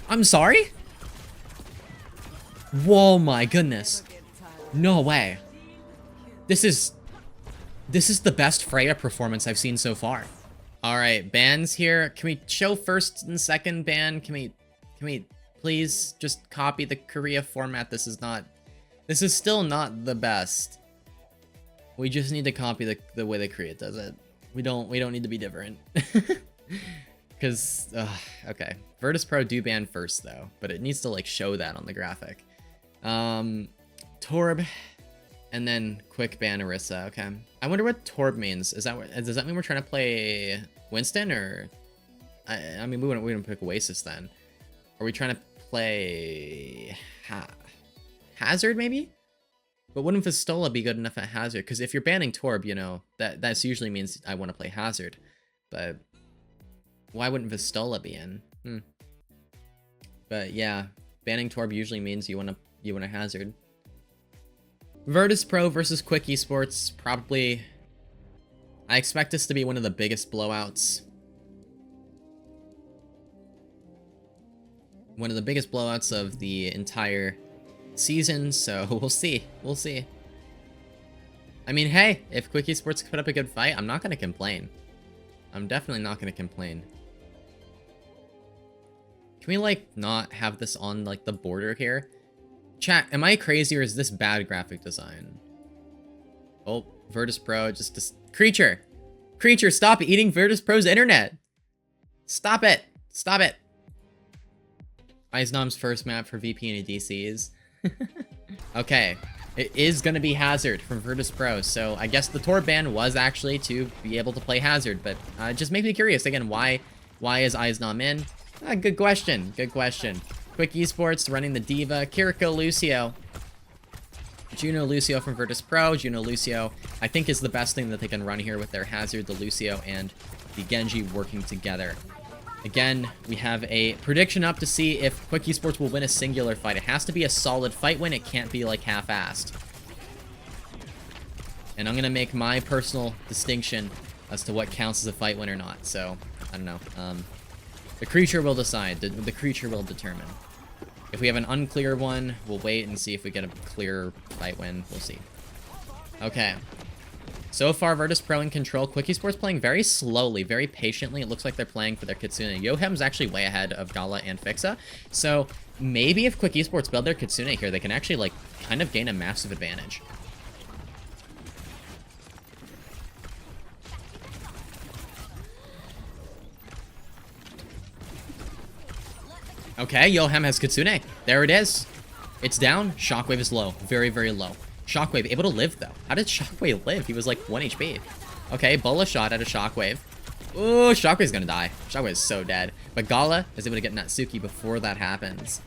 I'm sorry? Whoa, my goodness. No way. This is the best Freya performance I've seen so far. All right, bans here. Can we show first and second ban? Can we please just copy the Korea format? This is still not the best. We just need to copy the way that Korea does it. We don't need to be different. Cause okay. Virtus Pro do ban first though, but it needs to like show that on the graphic. Torb, and then quick ban Orisa. Okay. I wonder what Torb means. Does that mean we're trying to play Winston, or I mean we wouldn't pick Oasis then? Are we trying to play Hazard maybe? But wouldn't Vistola be good enough at Hazard? Because if you're banning Torb, you know that's usually means I want to play Hazard. But why wouldn't Vistola be in? But yeah, banning Torb usually means you want to Hazard. Virtus Pro versus Quick Esports, probably. I expect this to be one of the biggest blowouts. One of the biggest blowouts of the entire season, so we'll see. We'll see. I mean, hey, if Quick Esports put up a good fight, I'm not going to complain. I'm definitely not going to complain. Can we, like, not have this on, like, the border here? Chat, am I crazy or is this bad graphic design? Oh, Virtus Pro, just Creature! Creature, stop eating Virtus Pro's internet! Stop it! Stop it! Eisnom's first map for VP and DCs. Okay, it is gonna be Hazard from Virtus Pro, so I guess the Torb ban was actually to be able to play Hazard, but just make me curious, again, why is Eisnom in? Good question, good question. Quick Esports running the Diva, Kiriko Lucio. Juno Lucio from Virtus Pro. Juno Lucio, I think, is the best thing that they can run here with their Hazard, the Lucio, and the Genji working together. Again, we have a prediction up to see if Quick Esports will win a singular fight. It has to be a solid fight win. It can't be, like, half-assed. And I'm going to make my personal distinction as to what counts as a fight win or not. So, I don't know. The creature will decide. The creature will determine. If we have an unclear one, we'll wait and see if we get a clear fight win. We'll see. Okay. So far, Virtus Pro in control. Quick Esports playing very slowly, very patiently. It looks like they're playing for their Kitsune. Yohem's actually way ahead of Gala and Fixa. So maybe if Quick Esports build their Kitsune here, they can actually, like, kind of gain a massive advantage. Okay, Yohem has Kitsune. There it is. It's down. Shockwave is low. Very, very low. Shockwave able to live, though. How did Shockwave live? He was like 1 HP. Okay, Bola shot at a Shockwave. Oh, Shockwave's gonna die. Shockwave's so dead. But Gala is able to get Natsuki before that happens.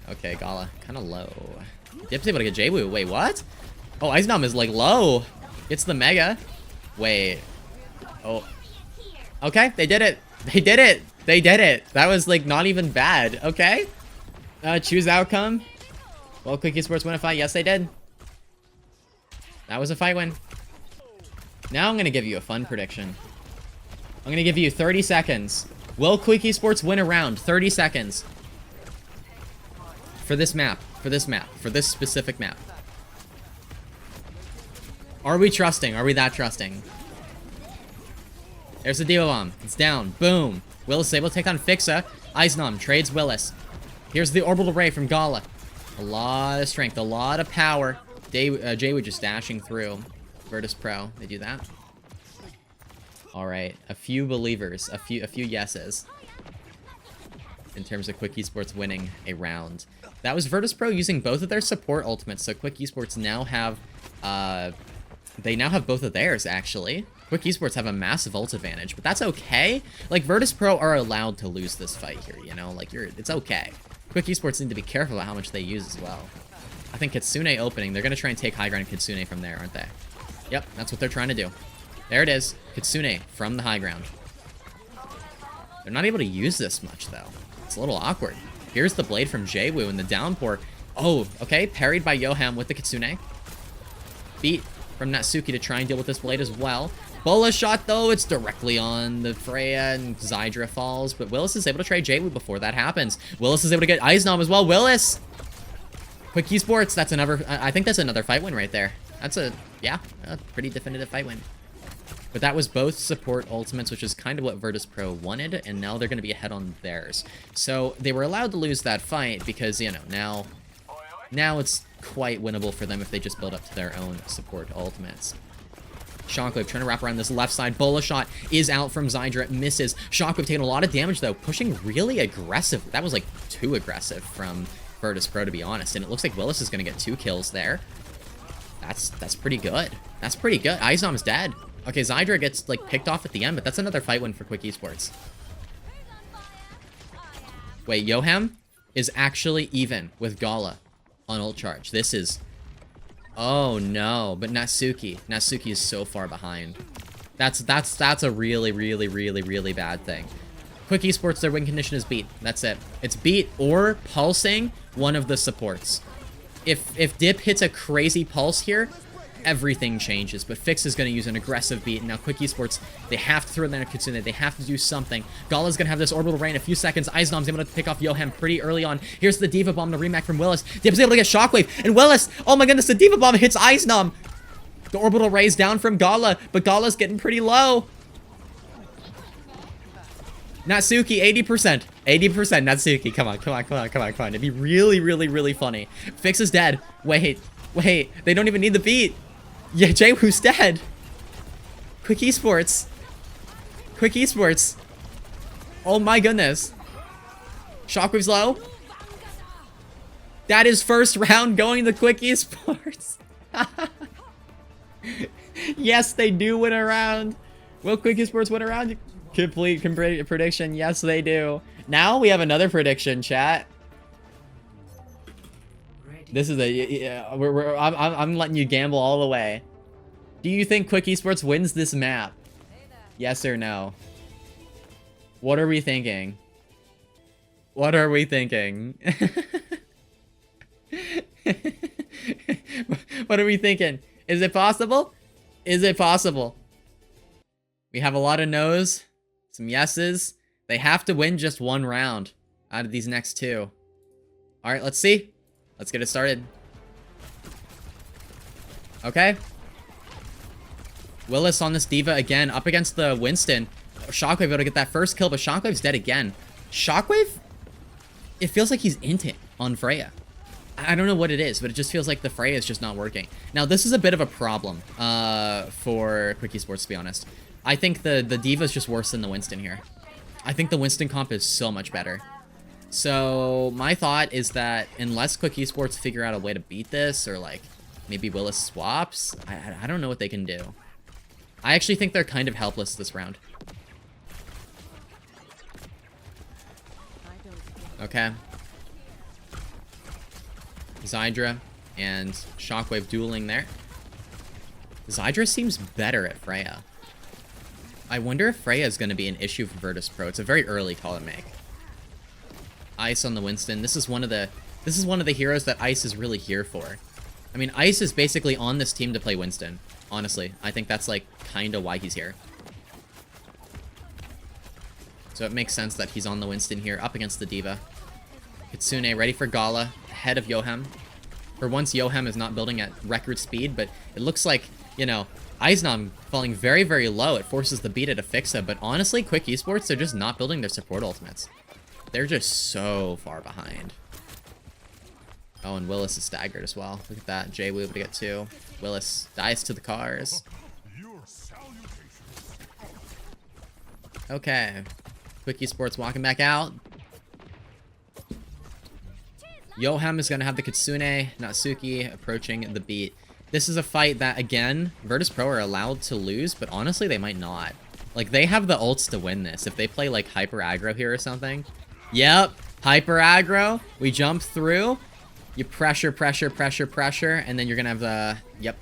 Okay, Gala. Kind of low. Dip's able to get Jwoo. Wait, what? Oh, Eisnom is, like, low. Gets the Mega. Wait. Oh. Okay, they did it. They did it. They did it. That was, like, not even bad. Okay. Choose outcome. Well, Quick Esports win a fight. Yes, they did. That was a fight win. Now I'm going to give you a fun prediction. I'm going to give you 30 seconds. Will Quick Esports win a round? 30 seconds. For this map. For this map. For this specific map. Are we trusting? Are we that trusting? There's the Diva Bomb. It's down. Boom. Willis is able to take on Fixa. Eisnom trades Willis. Here's the Orbital Ray from Gala. A lot of strength. A lot of power. Jwoo just dashing through. Virtus Pro. They do that. Alright. A few believers. A few yeses. In terms of Quick Esports winning a round. That was Virtus Pro using both of their support ultimates. So Quick Esports now have... they now have both of theirs, actually. Quick Esports have a massive ult advantage, but that's okay. Like, Virtus Pro are allowed to lose this fight here, you know? Like, it's okay. Quick Esports need to be careful about how much they use as well. I think Kitsune opening, they're going to try and take high ground Kitsune from there, aren't they? Yep, that's what they're trying to do. There it is. Kitsune from the high ground. They're not able to use this much, though. It's a little awkward. Here's the blade from Jwoo in the downpour. Oh, okay. Parried by Yohem with the Kitsune. Beat from Natsuki to try and deal with this blade as well. Bola shot, though, it's directly on the Freya, and Zydra falls, but Willis is able to trade J-Woo before that happens. Willis is able to get Ice Nom as well. Willis! Quick Esports, that's another, I think that's another fight win right there. That's a pretty definitive fight win. But that was both support ultimates, which is kind of what Virtus.pro wanted, and now they're going to be ahead on theirs. So they were allowed to lose that fight because, you know, now it's quite winnable for them if they just build up to their own support ultimates. Shockwave trying to wrap around this left side. Bola shot is out from Zydra. Misses. Shockwave taking a lot of damage, though. Pushing really aggressive. That was, like, too aggressive from Virtus.pro, to be honest. And it looks like Willis is going to get 2 kills there. That's pretty good. That's pretty good. Izom's dead. Okay, Zydra gets, like, picked off at the end, but that's another fight win for Quick Esports. Wait, Yoham is actually even with Gala on ult charge. This is... Oh, no. But Natsuki is so far behind. That's a really, really, really, really bad thing. Quick Esports, their win condition is beat. That's it. It's beat or pulsing one of the supports. If Dip hits a crazy pulse here, everything changes. But Fix is going to use an aggressive beat. Now, Quick Esports, they have to throw in their Kitsune. They have to do something. Gala's going to have this orbital rain in a few seconds. Iznom's able to pick off Yoham pretty early on. Here's the Diva Bomb, the remake from Willis. Dip's able to get Shockwave. And Willis, oh my goodness, the Diva Bomb hits Iznom. The orbital ray's down from Gala, but Gala's getting pretty low. Natsuki, 80%. 80% Natsuki. Come on. It'd be really, really, really funny. Fix is dead. Wait. They don't even need the beat. Yeah, J-Woo's dead. Quick Esports. Oh my goodness. Shockwave's low. That is first round going to Quick Esports. Yes, they do win a round. Will Quick Esports win a round? Complete prediction. Yes, they do. Now we have another prediction, chat. This is I'm letting you gamble all the way. Do you think Quick Esports wins this map? Yes or no? What are we thinking? What are we thinking? What are we thinking? Is it possible? Is it possible? We have a lot of no's, some yeses. They have to win just one round out of these next 2. All right, let's see. Let's get it started. Okay. Willis on this Diva again, up against the Winston. Shockwave able to get that first kill, but Shockwave's dead again. Shockwave? It feels like he's inting on Freya. I don't know what it is, but it just feels like the Freya is just not working. Now, this is a bit of a problem for Quick Esports, to be honest. I think the Diva's just worse than the Winston here. I think the Winston comp is so much better. So, my thought is that unless Quick Esports figure out a way to beat this, or like, maybe Willis swaps, I don't know what they can do. I actually think they're kind of helpless this round. Okay. Zydra and Shockwave dueling there. Zydra seems better at Freya. I wonder if Freya is going to be an issue for Virtus.pro. It's a very early call to make. Ice on the Winston. This is one of the heroes that Ice is really here for. I mean, Ice is basically on this team to play Winston. Honestly, I think that's like kind of why he's here. So it makes sense that he's on the Winston here, up against the Diva. Kitsune ready for Gala, ahead of Yoham. For once, Yoham is not building at record speed, but it looks like, you know, Iznom falling very, very low. It forces the beta to fix it, but honestly, Quick Esports, they're just not building their support ultimates. They're just so far behind. Oh, and Willis is staggered as well. Look at that. J-Woo able to get 2. Willis dies to the cars. Okay. Quick Esports walking back out. Yoham is going to have the Kitsune. Natsuki approaching the beat. This is a fight that, again, Virtus.pro are allowed to lose, but honestly, they might not. Like, they have the ults to win this. If they play, like, hyper aggro here or something. Yep. Hyper aggro. We jump through. You pressure, and then you're going to have the... Yep.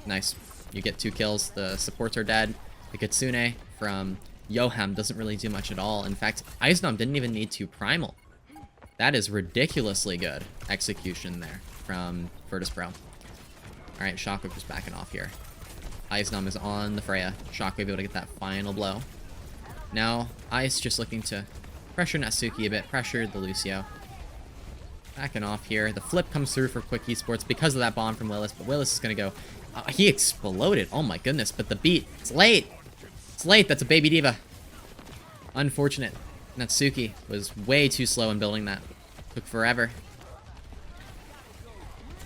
Nice. You get 2 kills. The supports are dead. The Kitsune from Yoham doesn't really do much at all. In fact, Iznom didn't even need to primal. That is ridiculously good execution there from Virtus.pro. Alright, Shockwave is backing off here. Icenom is on the Freya. Shockwave able to get that final blow. Now, Ice just looking to pressure Natsuki a bit, pressure the Lucio. Backing off here. The flip comes through for Quick Esports because of that bomb from Willis, but Willis is going to go... he exploded. Oh my goodness, but the beat. It's late. It's late. That's a baby diva. Unfortunate. Natsuki was way too slow in building that. Took forever.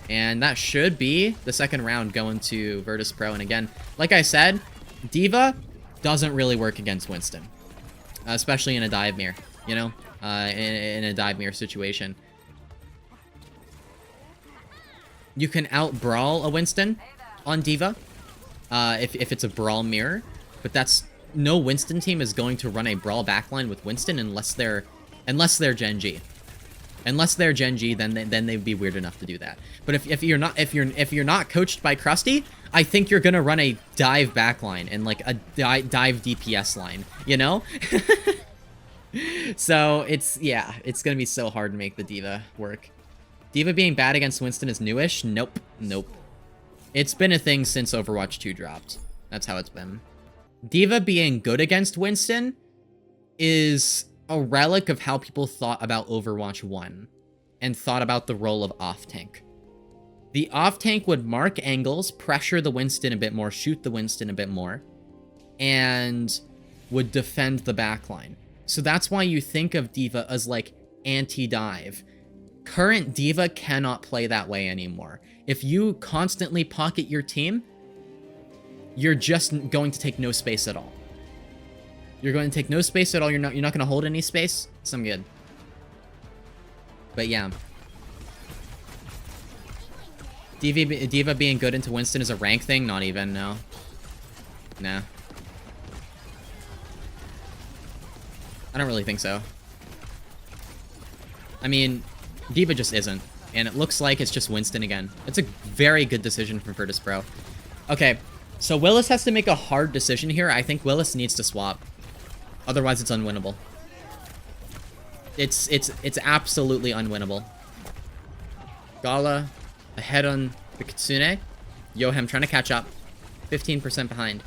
And that should be the second round going to Virtus Pro. And again, like I said, Diva doesn't really work against Winston. Especially in a dive mirror, you know? In a dive mirror situation. You can out-brawl a Winston on Diva. If it's a brawl mirror. But that's... No Winston team is going to run a brawl backline with Winston unless they're Gen G. Unless they're Gen G, then they'd be weird enough to do that. But if you're not coached by Krusty, I think you're gonna run a dive backline and like a dive DPS line, you know? So it's gonna be so hard to make the Diva work. Diva being bad against Winston is newish? Nope. It's been a thing since Overwatch 2 dropped. That's how it's been. Diva being good against Winston is a relic of how people thought about Overwatch 1 and thought about the role of off-tank. The off-tank would mark angles, pressure the Winston a bit more, shoot the Winston a bit more, and would defend the backline. So that's why you think of Diva as like anti-dive. Current Diva cannot play that way anymore. If you constantly pocket your team, you're just going to take no space at all. You're going to take no space at all. You're not going to hold any space. So I'm good. But yeah. Diva being good into Winston is a rank thing? Not even, no. Nah. I don't really think so. I mean, Diva just isn't. And it looks like it's just Winston again. It's a very good decision from Virtus Pro. Okay, so Willis has to make a hard decision here. I think Willis needs to swap. Otherwise, it's unwinnable. It's absolutely unwinnable. Gala ahead on the Kitsune. Yohem trying to catch up. 15% behind.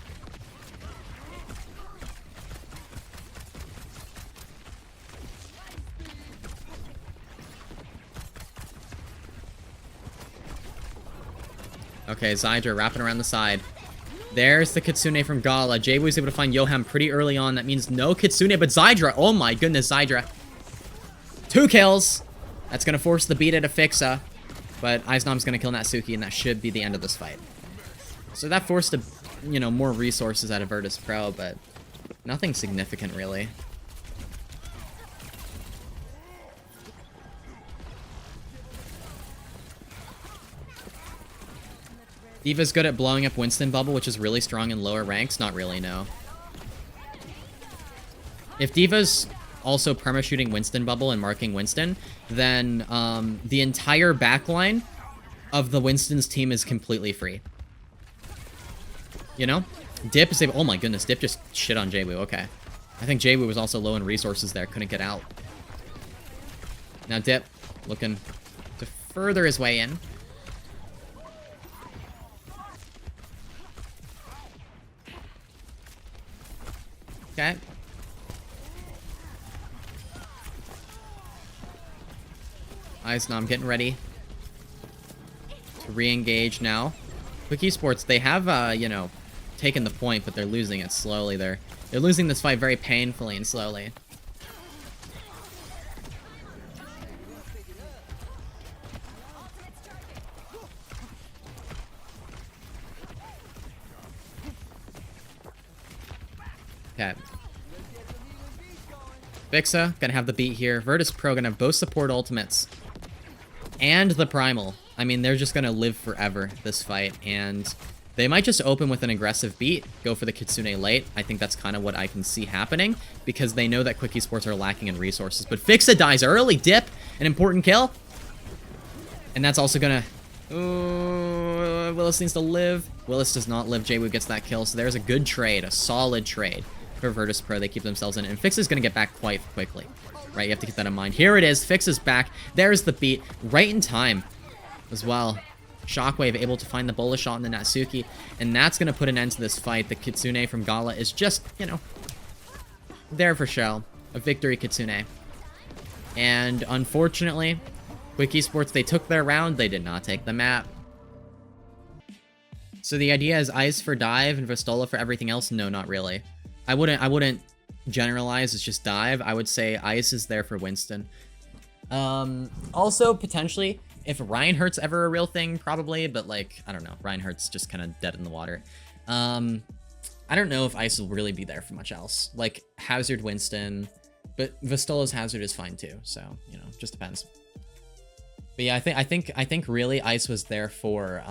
Okay, Zydra wrapping around the side. There's the Kitsune from Gala. Jay was able to find Yohem pretty early on. That means no Kitsune, but Zydra. Oh my goodness, Zydra. 2 kills. That's going to force the beat at a Fixa. But Eisnom's going to kill Natsuki, and that should be the end of this fight. So that forced, more resources out of Virtus Pro, but nothing significant, really. Diva's good at blowing up Winston Bubble, which is really strong in lower ranks. Not really, no. If Diva's also perma-shooting Winston Bubble and marking Winston, then the entire backline of the Winston's team is completely free. You know? Dip is able... Oh my goodness, Dip just shit on Jwoo. Okay. I think Jwoo was also low in resources there. Couldn't get out. Now Dip looking to further his way in. Okay. Eisnom getting ready to re-engage now. Quick Esports, they have, taken the point, but they're losing it slowly. They're losing this fight very painfully and slowly. Okay. Fixa gonna have the beat here. Virtus Pro gonna have both support ultimates. And the Primal. I mean, they're just gonna live forever, this fight. And they might just open with an aggressive beat, go for the Kitsune late. I think that's kind of what I can see happening, because they know that Quick Esports are lacking in resources. But Fixa dies early. Dip, an important kill. And that's also gonna... Willis needs to live. Willis does not live. Jwoo gets that kill. So there's a good trade, a solid trade for Virtus Pro. They keep themselves in. And Fix is going to get back quite quickly. Right, you have to keep that in mind. Here it is. Fix is back. There's the beat. Right in time as well. Shockwave able to find the bullet shot in the Natsuki, and that's going to put an end to this fight. The Kitsune from Gala is just, you know, there for show. A victory Kitsune. And unfortunately, Quick Esports, they took their round, they did not take the map. So the idea is Ice for dive and Vistola for everything else? No, not really. I wouldn't generalize, it's just dive. I would say Ice is there for Winston. Also, potentially, if Reinhardt's ever a real thing, probably, but like, I don't know. Reinhardt's just kind of dead in the water. I don't know if Ice will really be there for much else. Like, Hazard Winston, but Vistola's Hazard is fine too, so, you know, just depends. But yeah, I think really Ice was there for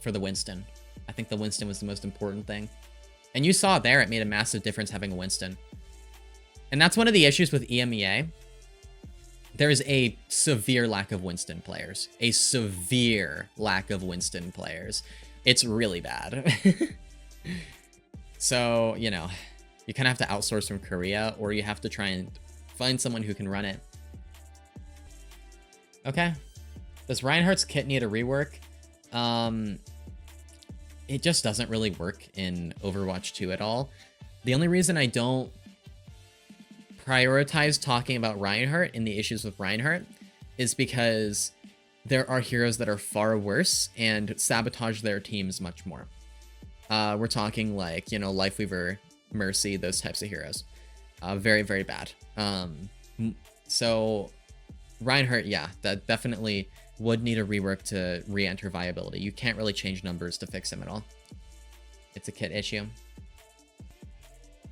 the Winston. I think the Winston was the most important thing. And you saw there, it made a massive difference having a Winston. And that's one of the issues with EMEA. There is a severe lack of Winston players. A severe lack of Winston players. It's really bad. So, you know, you kind of have to outsource from Korea, or you have to try and find someone who can run it. Okay. Does Reinhardt's kit need a rework? It just doesn't really work in Overwatch 2 at all. The only reason I don't prioritize talking about Reinhardt and the issues with Reinhardt is because there are heroes that are far worse and sabotage their teams much more. We're talking like, you know, Lifeweaver, Mercy, those types of heroes. Very, very bad. So Reinhardt, yeah, that definitely would need a rework to re-enter viability. You can't really change numbers to fix him at all. It's a kit issue.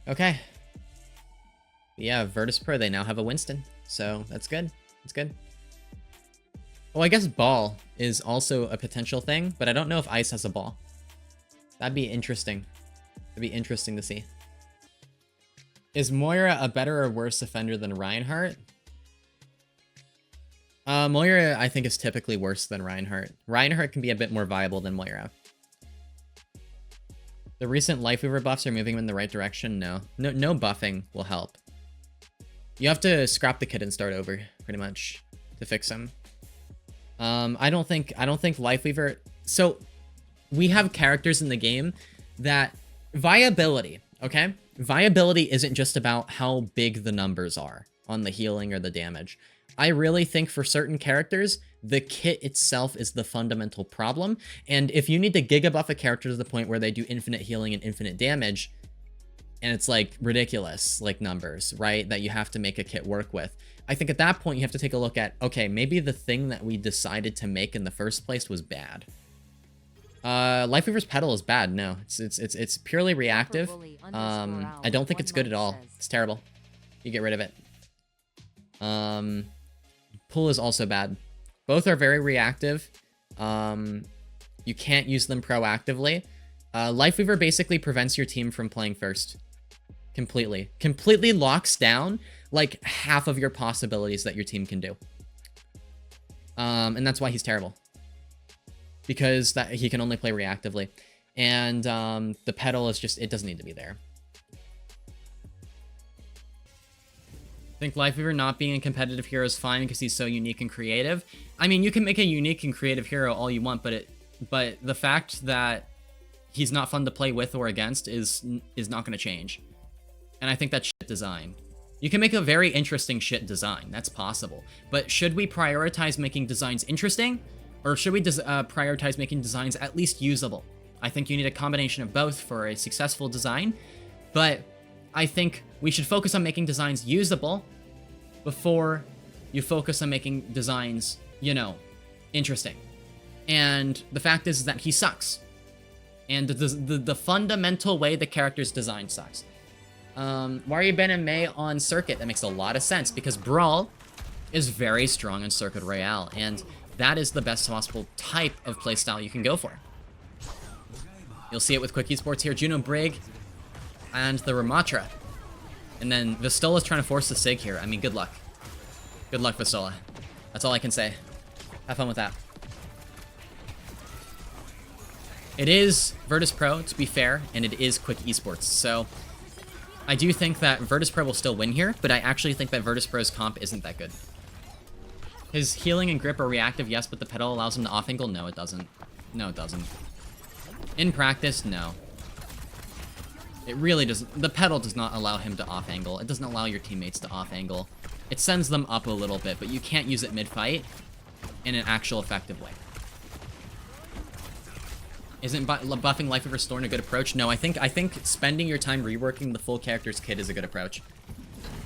Okay. Yeah, Virtus.pro, they now have a Winston. So that's good. That's good. Oh, I guess Ball is also a potential thing, but I don't know if Ice has a Ball. That'd be interesting. It'd be interesting to see. Is Moira a better or worse offender than Reinhardt? Moira, I think, is typically worse than Reinhardt. Reinhardt can be a bit more viable than Moira. The recent Lifeweaver buffs are moving him in the right direction? No. No buffing will help. You have to scrap the kit and start over, pretty much, to fix him. I don't think Lifeweaver... So, we have characters in the game that... Viability, okay? Viability isn't just about how big the numbers are on the healing or the damage. I really think for certain characters, the kit itself is the fundamental problem. And if you need to giga buff a character to the point where they do infinite healing and infinite damage, and it's like ridiculous, like numbers, right? That you have to make a kit work with. I think at that point you have to take a look at, okay, maybe the thing that we decided to make in the first place was bad. Lifeweaver's pedal is bad. No, it's purely reactive. I don't think it's good at all. It's terrible. You get rid of it. Pull is also bad. Both are very reactive. You can't use them proactively. Lifeweaver basically prevents your team from playing first. Completely locks down like half of your possibilities that your team can do. And that's why he's terrible. Because he can only play reactively. And the pedal is just, it doesn't need to be there. I think Lifeweaver not being a competitive hero is fine because he's so unique and creative. I mean, you can make a unique and creative hero all you want, but the fact that he's not fun to play with or against is not going to change. And I think that's shit design. You can make a very interesting shit design. That's possible. But should we prioritize making designs interesting? Or should we prioritize making designs at least usable? I think you need a combination of both for a successful design. But I think we should focus on making designs usable before you focus on making designs, you know, interesting. And the fact is that he sucks. And the fundamental way the character's design sucks. Why are you banning Mei on Circuit? That makes a lot of sense, because Brawl is very strong in Circuit Royale, and that is the best possible type of playstyle you can go for. You'll see it with Quick Esports here. Juno Brig and the Ramatra. And then Vistola's trying to force the Sig here. I mean, good luck. Good luck, Vistola. That's all I can say. Have fun with that. It is Virtus.pro, to be fair, and it is Quick Esports. So I do think that Virtus.pro will still win here, but I actually think that Virtus.pro's comp isn't that good. His healing and grip are reactive, yes, but the pedal allows him to off-angle? No, it doesn't. No, it doesn't. In practice, no. It really doesn't. The pedal does not allow him to off-angle. It doesn't allow your teammates to off-angle. It sends them up a little bit, but you can't use it mid-fight in an actual effective way. Isn't buffing Life of Restoring a good approach? No, I think spending your time reworking the full character's kit is a good approach.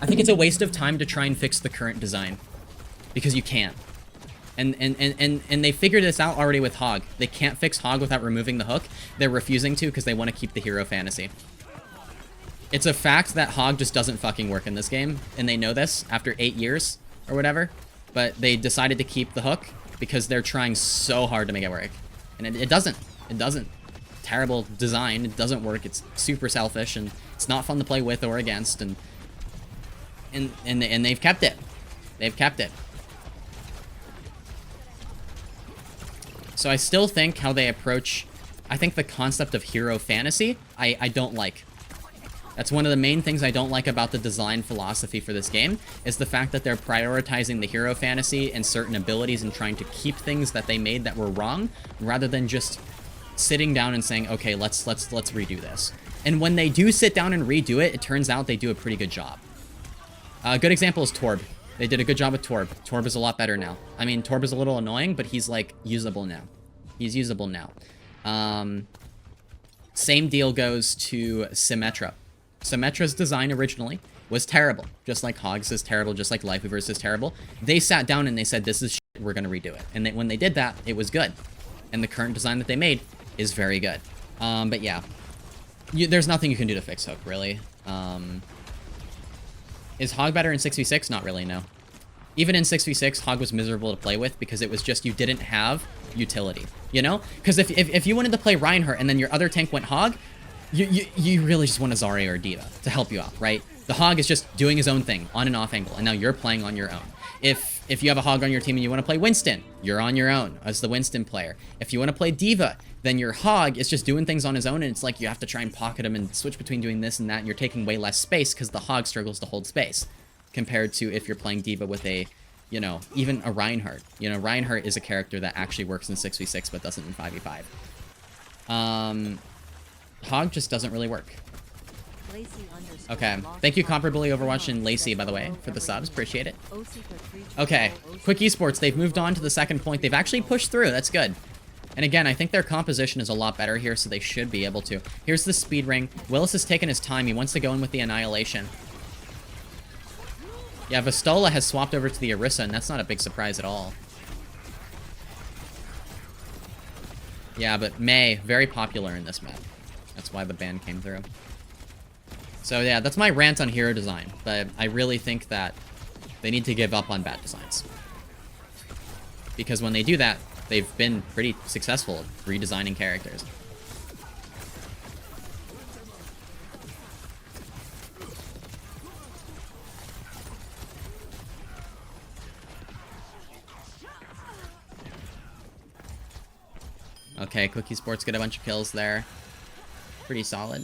I think it's a waste of time to try and fix the current design. Because you can't. And they figured this out already with Hog. They can't fix Hog without removing the hook. They're refusing to because they want to keep the hero fantasy. It's a fact that Hog just doesn't fucking work in this game. And they know this after 8 years or whatever. But they decided to keep the hook because they're trying so hard to make it work. And it doesn't. It doesn't. Terrible design. It doesn't work. It's super selfish and it's not fun to play with or against. And they've kept it. They've kept it. So I still think how they approach, I think the concept of hero fantasy, I don't like. That's one of the main things I don't like about the design philosophy for this game, is the fact that they're prioritizing the hero fantasy and certain abilities and trying to keep things that they made that were wrong, rather than just sitting down and saying, okay, let's redo this. And when they do sit down and redo it, it turns out they do a pretty good job. A good example is Torb. They did a good job with Torb. Torb is a lot better now. I mean, Torb is a little annoying, but he's, like, usable now. He's usable now. Same deal goes to Symmetra. Symmetra's design originally was terrible. Just like Hogs is terrible, just like Life Weavers is terrible. They sat down and they said, this is shit, we're gonna redo it. And when they did that, it was good. And the current design that they made is very good. But yeah. There's nothing you can do to fix Hook, really. Is Hog better in 6v6? Not really, no. Even in 6v6, Hog was miserable to play with because it was just you didn't have utility, you know? Because if you wanted to play Reinhardt and then your other tank went Hog, you really just want a Zarya or a D.Va to help you out, right? The Hog is just doing his own thing on and off angle, and now you're playing on your own. If you have a Hog on your team and you want to play Winston, you're on your own as the Winston player. If you want to play D.Va, then your Hog is just doing things on his own, and it's like you have to try and pocket him and switch between doing this and that, and you're taking way less space because the Hog struggles to hold space compared to if you're playing D.Va with a, you know, even a Reinhardt. You know, Reinhardt is a character that actually works in 6v6 but doesn't in 5v5. Hog just doesn't really work. Okay, thank you Comparably Overwatch and Lacey, by the way, for the subs. Appreciate it. Okay, Quick Esports, they've moved on to the second point. They've actually pushed through. That's good. And again, I think their composition is a lot better here, so they should be able to. Here's the speed ring. Willis has taken his time. He wants to go in with the Annihilation. Yeah, Vistola has swapped over to the Orisa, and that's not a big surprise at all. Yeah, but Mei, very popular in this map. That's why the ban came through. So yeah, that's my rant on hero design, but I really think that they need to give up on bad designs. Because when they do that, they've been pretty successful at redesigning characters. Okay, Quick Esports get a bunch of kills there. Pretty solid.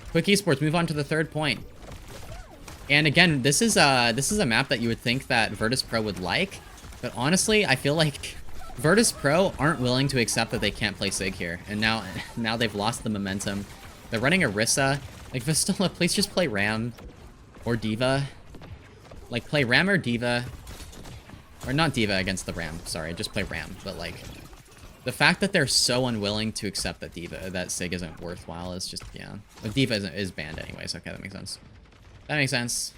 Quick Esports move on to the third point. And again, this is a map that you would think that Virtus Pro would like, but honestly, I feel like Virtus Pro aren't willing to accept that they can't play Sig here, and now they've lost the momentum. They're running Orisa. Like, Vistola, please just play Ram or D.Va. Like, play Ram or D.Va. Or not D.Va against the Ram, sorry, just play Ram. But, like, the fact that they're so unwilling to accept that that Sig isn't worthwhile is just, yeah. But D.Va is banned anyways, okay, that makes sense. That makes sense.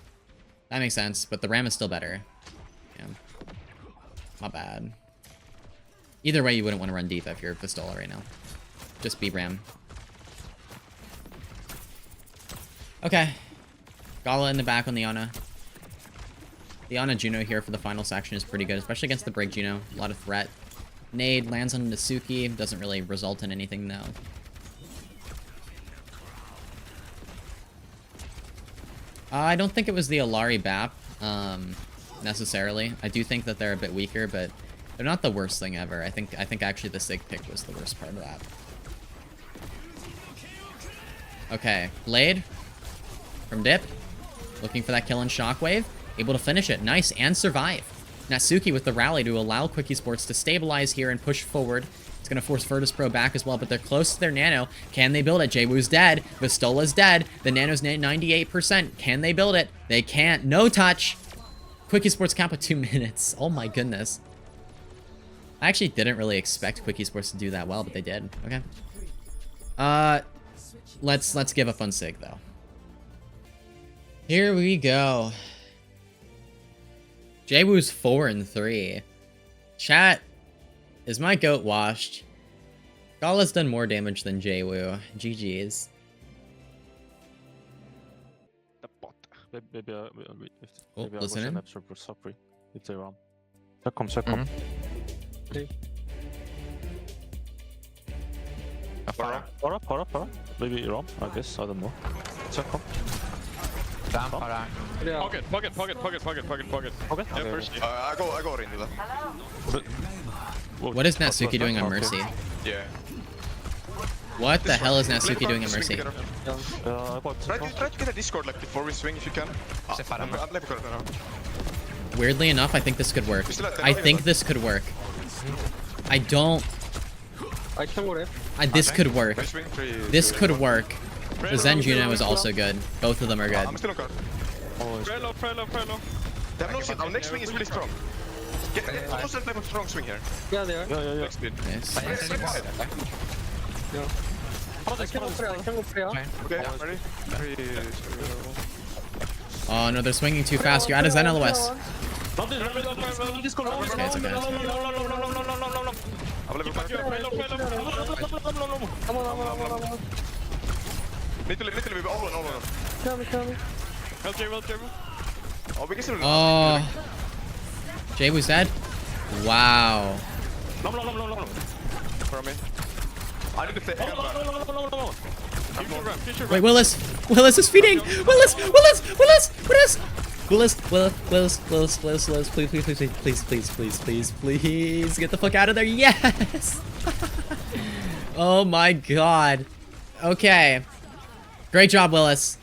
That makes sense, but the Ram is still better. Yeah. Not bad. Either way, you wouldn't want to run D.Va if you're Vistola right now. Just be Ram. Okay. Gala in the back on the Ana. The Ana Juno here for the final section is pretty good, especially against the Brig Juno. A lot of threat. Nade lands on Nasuki. Doesn't really result in anything, though. I don't think it was the Alari BAP, necessarily. I do think that they're a bit weaker, but they're not the worst thing ever. I think actually the Sig pick was the worst part of that. Okay, Blade from Dip, looking for that kill in Shockwave. Able to finish it. Nice. And survive. Natsuki with the rally to allow Quick Esports to stabilize here and push forward. It's going to force Virtus.pro back as well, but they're close to their nano. Can they build it? Jwoo's dead. Vistola's dead. The nano's 98%. Can they build it? They can't. No touch. Quick Esports cap with 2 minutes. Oh my goodness. I actually didn't really expect Quick Esports to do that well, but they did. Okay. Let's give up on Sig though. Here we go. Jwoo's 4-3. Chat, is my goat washed? Gala's done more damage than Jwoo. GG's. Maybe listen in. If they run. Second. Para. Maybe run, I guess. I don't know. Second. Down, para. Pocket. Okay. Yeah, first. I go into that. What is Natsuki doing on Mercy? Yeah. What the hell is Natsuki doing on Mercy? Try to get a Discord like before we swing if you can. Separa. I'm left corner now. Weirdly enough, I think this could work. I think this could work. I don't... this could work. This could work. The Zen Juno is also good. Both of them are good. I'm still on card. Frelo. They have no shit. Our next swing is really strong. Get also type of strong swing here. Yeah, they are. Yeah. Next speed. Nice. I can go Freya. Okay, ready? 3, 2, Oh no, they're swinging too fast. You're out of Zen LOS. Okay, It's okay, it's okay. I'm level 5. Come on. Need to leave all on. Kill me. Well, Jwoo. Oh, we can still Oh. Jwoo's dead? Wow. No. For me. I need to play. Wait, Willis is feeding! Willis, please, get the fuck out of there, yes! Oh my god. Okay. Great job, Willis.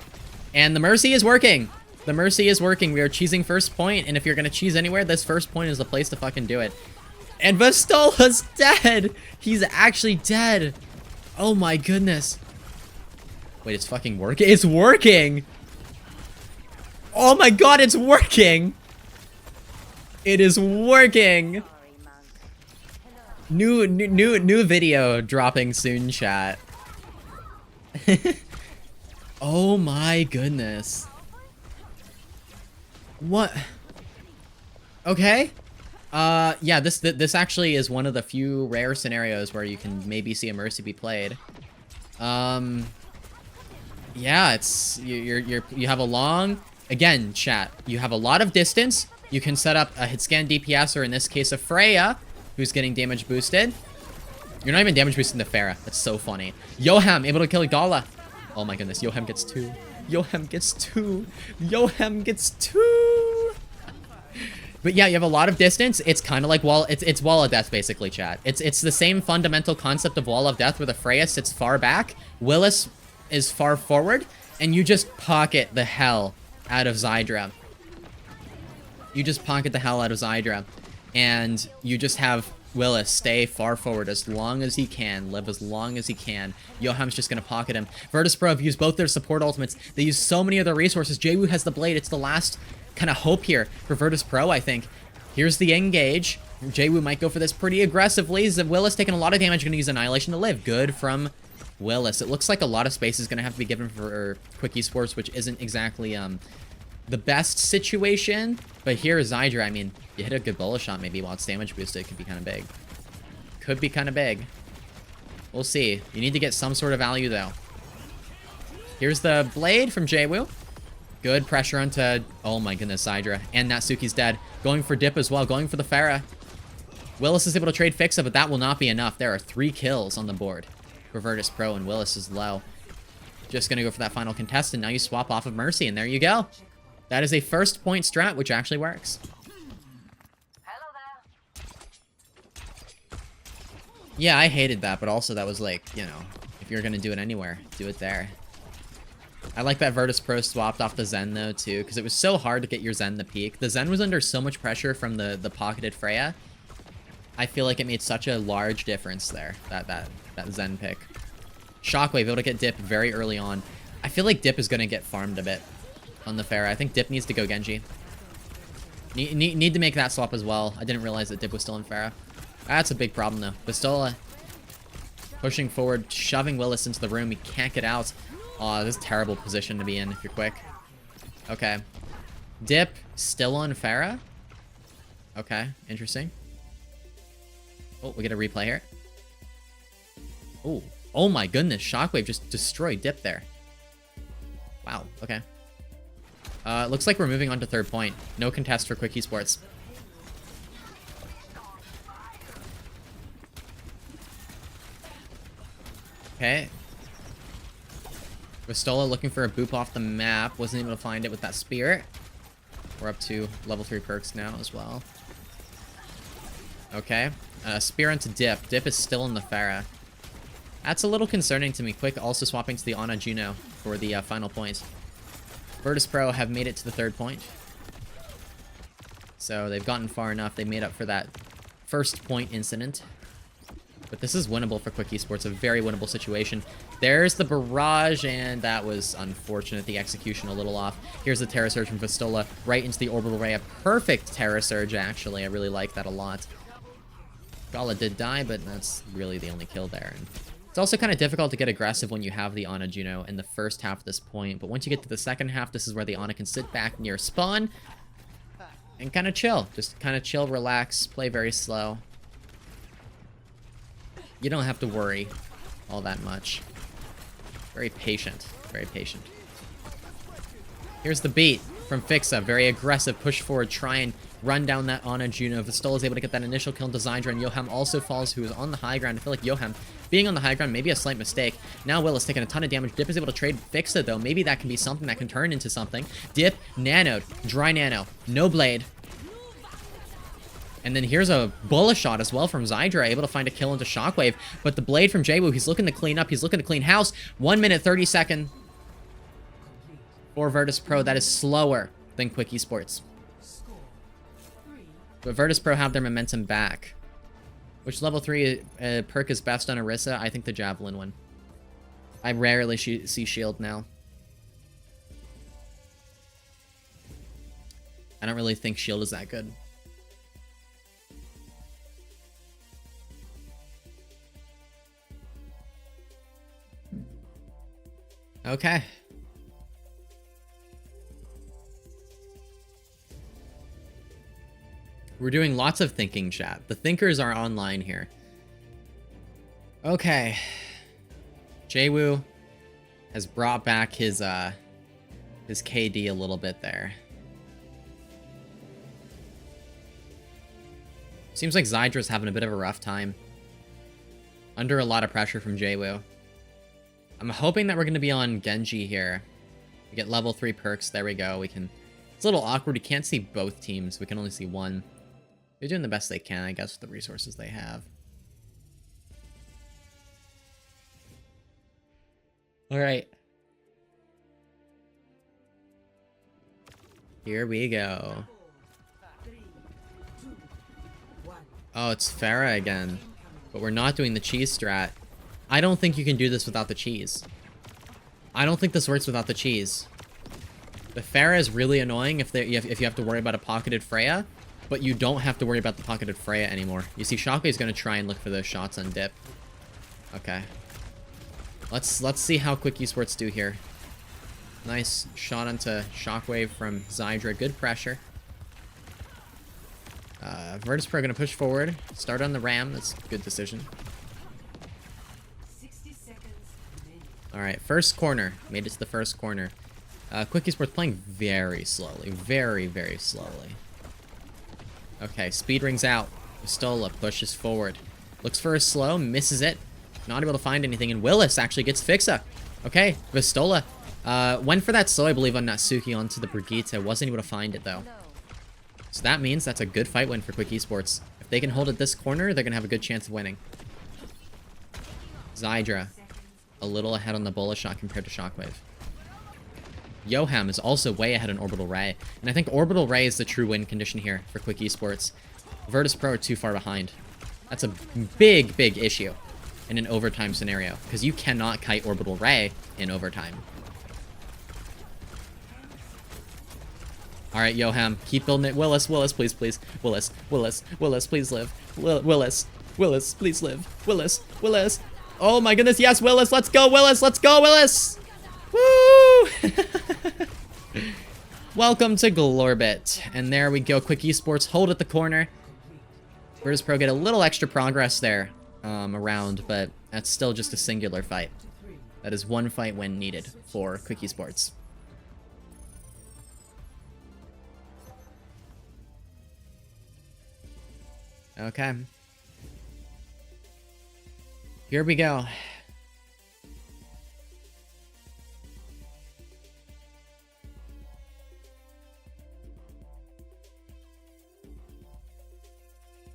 And the Mercy is working. We are cheesing first point, and if you're gonna cheese anywhere, this first point is the place to fucking do it. And Vistola's dead! He's actually dead! Oh my goodness. Wait, it's fucking working? It's working! Oh my god, it's working! It is working! New video dropping soon, chat. Oh my goodness. What? Okay. Yeah, this actually is one of the few rare scenarios where you can maybe see a Mercy be played. Yeah, it's you have a long, again, chat, you have a lot of distance. You can set up a hit scan DPS, or in this case a Freya, who's getting damage boosted. You're not even damage boosting the Pharah. That's so funny. Yoham able to kill Gala. Oh my goodness, Yoham gets 2. But yeah, you have a lot of distance. It's kind of like it's Wall of Death basically, chat. It's the same fundamental concept of Wall of Death where the Freya sits far back, Willis is far forward, and you just pocket the hell out of Zydra. And you just have Willis stay far forward as long as he can, live as long as he can. Yoham's just gonna pocket him. Virtus.pro have used both their support ultimates. They use so many other resources. Jwoo has the blade. It's the last kind of hope here for Virtus.pro, I think. Here's the engage. Jwoo might go for this pretty aggressively. Willis taking a lot of damage, gonna use Annihilation to live. Good from Willis. It looks like a lot of space is gonna have to be given for Quick Esports, which isn't exactly the best situation. But here is Zydra. I mean, you hit a good bullet shot maybe while it's damage boosted. It could be kind of big. Could be kind of big. We'll see. You need to get some sort of value though. Here's the blade from Jwoo. Good pressure onto, oh my goodness, Zydra. And Natsuki's dead. Going for dip as well, going for the Pharah. Willis is able to trade Fixa, but that will not be enough. There are 3 kills on the board for Virtus.pro, and Willis is low. Just gonna go for that final contest, and now you swap off of Mercy, and there you go. That is a first point strat, which actually works. Yeah, I hated that, but also that was like, you know, if you're gonna do it anywhere, do it there. I like that Virtus Pro swapped off the Zen though too, because it was so hard to get your Zen to peak. The Zen was under so much pressure from the pocketed Freya. I feel like it made such a large difference there, that Zen pick. Shockwave able to get Dip very early on. I feel like Dip is going to get farmed a bit on the Pharah. I think Dip needs to go Genji. Need to make that swap as well. I didn't realize that Dip was still in Pharah. That's a big problem though. Pistola pushing forward, shoving Willis into the room. He can't get out. Oh, this is a terrible position to be in if you're quick. Okay. Dip still on Pharah. Okay, interesting. Oh, we get a replay here. Oh, oh my goodness. Shockwave just destroyed Dip there. Wow, okay. Looks like we're moving on to third point. No contest for Quick Esports. Okay. Vistola looking for a boop off the map. Wasn't able to find it with that spear. We're up to level 3 perks now as well. Okay. Spear into Dip. Dip is still in the Pharah. That's a little concerning to me. Quick also swapping to the Ana Juno for the final point. Virtus Pro have made it to the third point. So they've gotten far enough. They made up for that first point incident. But this is winnable for Quick Esports. A very winnable situation. There's the barrage, and that was unfortunate. The execution a little off. Here's the Terra Surge from Vistola right into the Orbital Ray. A perfect Terra Surge, actually. I really like that a lot. Gala did die, but that's really the only kill there. And it's also kind of difficult to get aggressive when you have the Ana Juno in the first half of this point. But once you get to the second half, this is where the Ana can sit back near spawn and kind of chill. Just kind of chill, relax, play very slow. You don't have to worry all that much. Very patient. Very patient. Here's the beat from Fixa. Very aggressive. Push forward. Try and run down that Ana Juno. Vistola is able to get that initial kill into Zydra, and Yoham also falls, who is on the high ground. I feel like Yoham being on the high ground may be a slight mistake. Now Will is taking a ton of damage. Dip is able to trade Fixa, though. Maybe that can be something that can turn into something. Dip, nanoed. Dry nano. No blade. And then here's a bullet shot as well from Zydra, able to find a kill into Shockwave. But the blade from Jwoo, he's looking to clean up. He's looking to clean house. 1 minute, 30 second for Virtus Pro. That is slower than Quick Esports. But Virtus Pro have their momentum back. Which level 3 perk is best on Orisa? I think the Javelin one. I rarely see Shield now. I don't really think Shield is that good. Okay. We're doing lots of thinking, chat. The thinkers are online here. Okay. Jwoo has brought back his KD a little bit there. Seems like Zydra's having a bit of a rough time. Under a lot of pressure from Jwoo. I'm hoping that we're going to be on Genji here. We get level 3 perks. There we go. We can... It's a little awkward. You can't see both teams. We can only see one. They're doing the best they can, I guess, with the resources they have. Alright. Here we go. Oh, it's Pharah again. But we're not doing the cheese strat. I don't think you can do this without the cheese. I don't think this works without the cheese. The Pharah is really annoying if you have to worry about a pocketed Freya, but you don't have to worry about the pocketed Freya anymore. You see, Shockwave's gonna try and look for those shots on Dip. Okay. Let's see how Quick Esports do here. Nice shot onto Shockwave from Zydra. Good pressure. Virtus Pro gonna push forward. Start on the Ram. That's a good decision. Alright, first corner. Made it to the first corner. Quick Esports playing very slowly. Very, very slowly. Okay, speed rings out. Vistola pushes forward. Looks for a slow, misses it. Not able to find anything, and Willis actually gets Fixa. Okay, Vistola went for that slow, I believe, on Natsuki onto the Brigitte. Wasn't able to find it, though. So that means that's a good fight win for Quick Esports. If they can hold it this corner, they're going to have a good chance of winning. Zydra, a little ahead on the bullet shot compared to Shockwave. Yoham is also way ahead on Orbital Ray. And I think Orbital Ray is the true win condition here for Quick Esports. Virtus Pro are too far behind. That's a big, big issue in an overtime scenario, because you cannot kite Orbital Ray in overtime. All right, Yoham, keep building it. Willis, please, please. Willis, please live. Willis, please live. Willis. Oh my goodness, yes, Willis, let's go, Willis. Woo! Welcome to Glorbit. And there we go, Quick Esports hold at the corner. Virtus Pro get a little extra progress there around, but that's still just a singular fight. That is one fight win needed for Quick Esports. Okay. Here we go.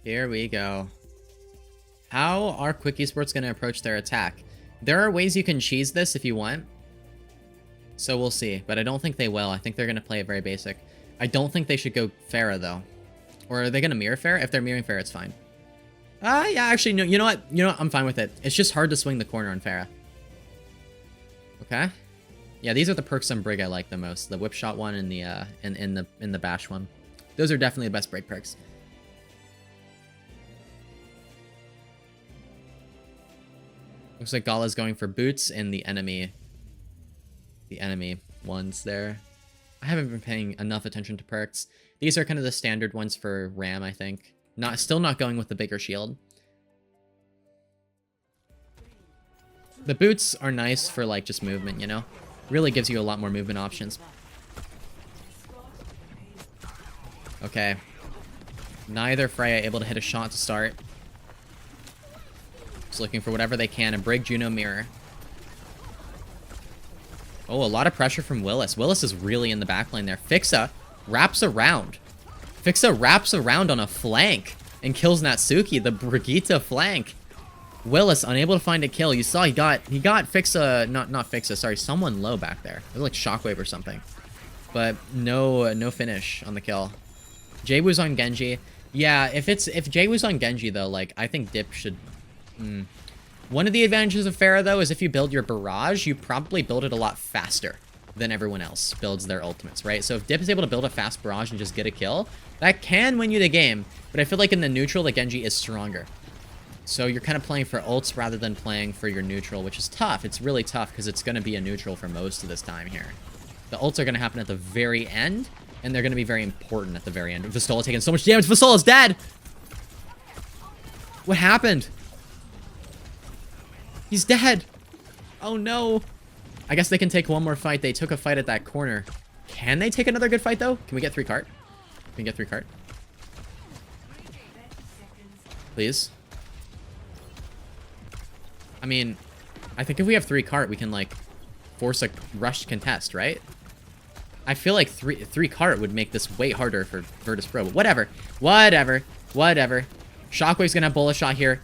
Here we go. How are Quick Esports going to approach their attack? There are ways you can cheese this if you want. So we'll see, but I don't think they will. I think they're going to play it very basic. I don't think they should go Pharah though. Or are they going to mirror Pharah? If they're mirroring Pharah, it's fine. Yeah, actually, no. You know what? I'm fine with it. It's just hard to swing the corner on Pharah. Okay. Yeah, these are the perks on Brig I like the most. The whip shot one and the in the bash one. Those are definitely the best Brig perks. Looks like Gala's going for boots and the enemy ones there. I haven't been paying enough attention to perks. These are kind of the standard ones for Ram, I think. Still not going with the bigger shield. The boots are nice for like just movement, you know? Really gives you a lot more movement options. Okay. Neither Freya able to hit a shot to start. Just looking for whatever they can. A Brig Juno mirror. Oh, a lot of pressure from Willis. Willis is really in the backline there. Fixa wraps around. Fixa wraps around on a flank and kills Natsuki, the Brigitte flank. Willis unable to find a kill. You saw he got Fixa, not Fixa, sorry, someone low back there. It was like Shockwave or something. But no finish on the kill. Jwoo's on Genji. Yeah, if Jwoo's on Genji though, like I think Dip should One of the advantages of Pharah though is if you build your barrage, you probably build it a lot faster than everyone else builds their ultimates, right? So if Dip is able to build a fast barrage and just get a kill, that can win you the game. But I feel like in the neutral, the Genji is stronger. So you're kind of playing for ults rather than playing for your neutral, which is tough. It's really tough because it's going to be a neutral for most of this time here. The ults are going to happen at the very end, and they're going to be very important at the very end. Vistola taking so much damage. Vistola's dead! What happened? He's dead! Oh no! I guess they can take one more fight. They took a fight at that corner. Can they take another good fight, though? Can we get 3 cart? Can we get 3 cart? Please? I mean, I think if we have 3 cart, we can, like, force a rush contest, right? I feel like 3 cart would make this way harder for Virtus Pro, but whatever. Whatever. Shockwave's gonna have bullet shot here.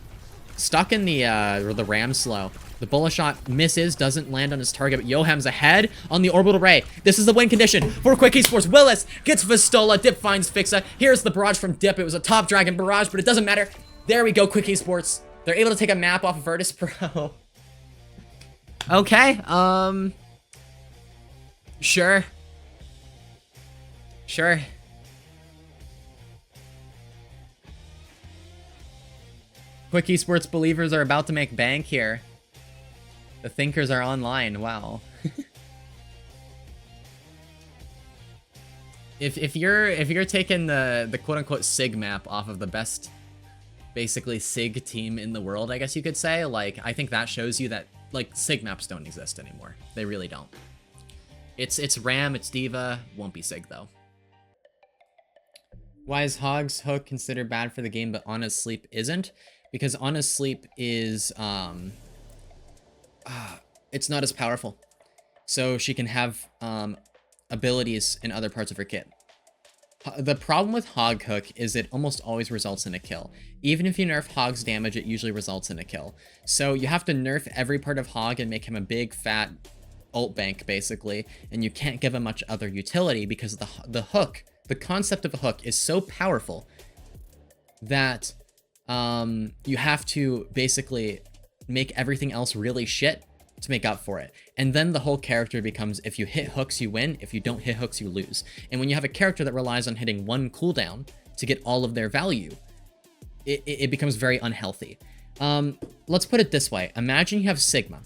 Stuck in the ram slow. The bullet shot misses, doesn't land on his target, but Yoham's ahead on the orbital ray. This is the win condition for Quick Esports. Willis gets Vistola. Dip finds Fixa. Here's the barrage from Dip. It was a top dragon barrage, but it doesn't matter. There we go, Quick Esports. They're able to take a map off of Virtus Pro. Okay, Sure. Quick Esports believers are about to make bank here. The thinkers are online. Wow. if you're taking the quote unquote SIG map off of the best, basically SIG team in the world, I guess you could say, like I think that shows you that like SIG maps don't exist anymore. They really don't. It's Ram, it's Diva, won't be SIG though. Why is Hog's Hook considered bad for the game, but Ana's Sleep isn't? Because Ana's Sleep is, it's not as powerful. So she can have abilities in other parts of her kit. The problem with Hog Hook is it almost always results in a kill. Even if you nerf Hog's damage, it usually results in a kill. So you have to nerf every part of Hog and make him a big, fat, ult bank, basically, and you can't give him much other utility because the hook, the concept of a hook is so powerful that you have to basically make everything else really shit to make up for it. And then the whole character becomes, if you hit hooks, you win. If you don't hit hooks, you lose. And when you have a character that relies on hitting one cooldown to get all of their value, it becomes very unhealthy. Let's put it this way. Imagine you have Sigma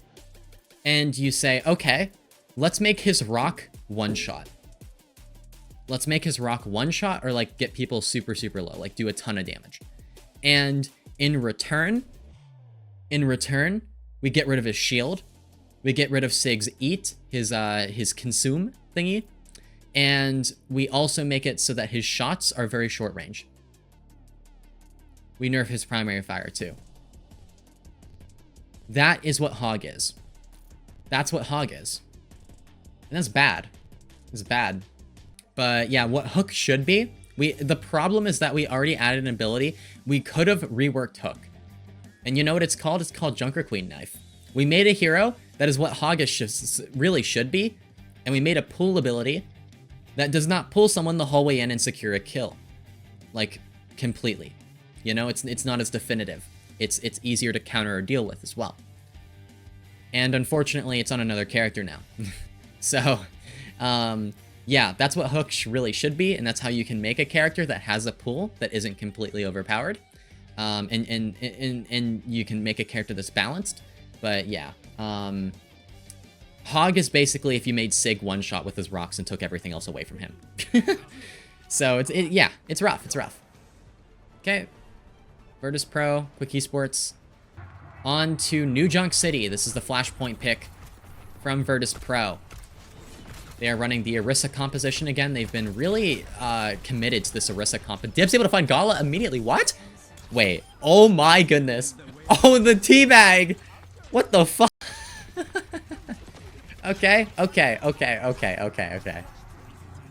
and you say, okay, let's make his rock one shot. Let's make his rock one shot, or like get people super, super low, like do a ton of damage. And in return, we get rid of his shield. We get rid of Sig's eat, his consume thingy. And we also make it so that his shots are very short range. We nerf his primary fire too. That is what Hog is. That's what Hog is. And that's bad. It's bad. But yeah, what Hook should be, the problem is that we already added an ability. We could have reworked Hook. And you know what it's called? It's called Junker Queen Knife. We made a hero that is what Hog really should be. And we made a pull ability that does not pull someone the whole way in and secure a kill. Like, completely. You know, it's not as definitive. It's easier to counter or deal with as well. And unfortunately, it's on another character now. So, yeah, that's what Hook really should be, and that's how you can make a character that has a pull that isn't completely overpowered. And you can make a character that's balanced. But yeah, Hog is basically if you made Sig one shot with his rocks and took everything else away from him. So yeah, it's rough. It's rough. Okay. Virtus Pro, Quick Esports. On to New Junk City. This is the Flashpoint pick from Virtus Pro. They are running the Orisa composition again. They've been really committed to this Orisa comp. Dib's able to find Gala immediately. What? Wait. Oh my goodness. Oh, the teabag. What the fuck? Okay.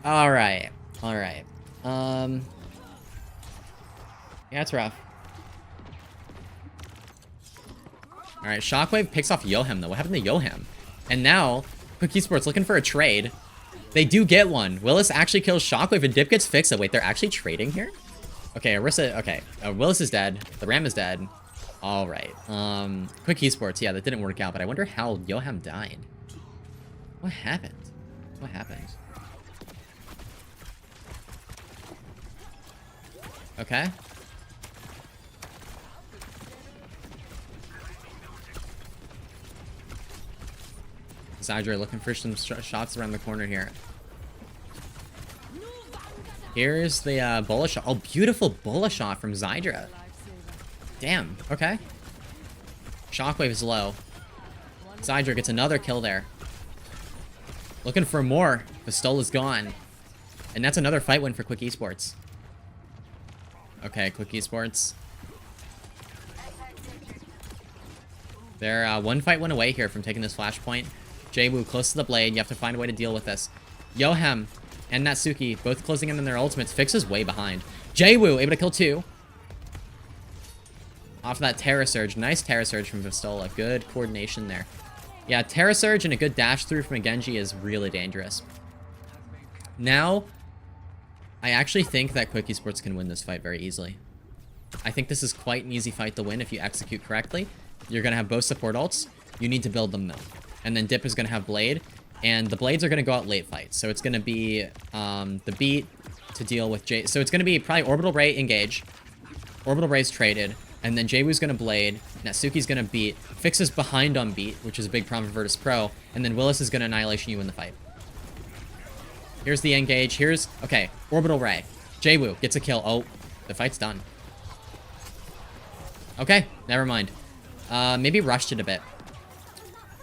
All right. Yeah, it's rough. All right, Shockwave picks off Yohem, though. What happened to Yohem? And now, Quick Esports looking for a trade. They do get one. Willis actually kills Shockwave and Dip gets fixed. Oh, wait, they're actually trading here? Okay, Orisa, okay. Willis is dead. The Ram is dead. All right. Quick Esports, yeah, that didn't work out, but I wonder how Yohem died. What happened? What happened? Okay. Zydra looking for some shots around the corner here. Here's the bullet shot. Oh, beautiful bullet shot from Zydra. Damn. Okay. Shockwave is low. Zydra gets another kill there. Looking for more. Pistola's gone. And that's another fight win for Quick Esports. Okay, Quick Esports. They're one fight win away here from taking this flashpoint. Jaywu close to the blade. You have to find a way to deal with this. Yohem and Natsuki both closing in on their ultimates. Fix is way behind. Jaywu able to kill two. Off of that Terra Surge. Nice Terra Surge from Pistola. Good coordination there. Yeah, Terra Surge and a good dash through from a Genji is really dangerous. Now, I actually think that Quick Esports can win this fight very easily. I think this is quite an easy fight to win if you execute correctly. You're going to have both support ults. You need to build them, though. And then Dip is going to have Blade. And the Blades are going to go out late fight. So it's going to be the beat to deal with J. So it's going to be probably Orbital Ray engage. Orbital Ray's traded. And then Jaywoo's going to Blade. Natsuki's going to beat. Fix is behind on beat, which is a big problem for Virtus Pro. And then Willis is going to Annihilation you in the fight. Here's the engage. Here's... Okay, Orbital Ray. Jaywoo gets a kill. Oh, the fight's done. Okay, never mind. Maybe rushed it a bit.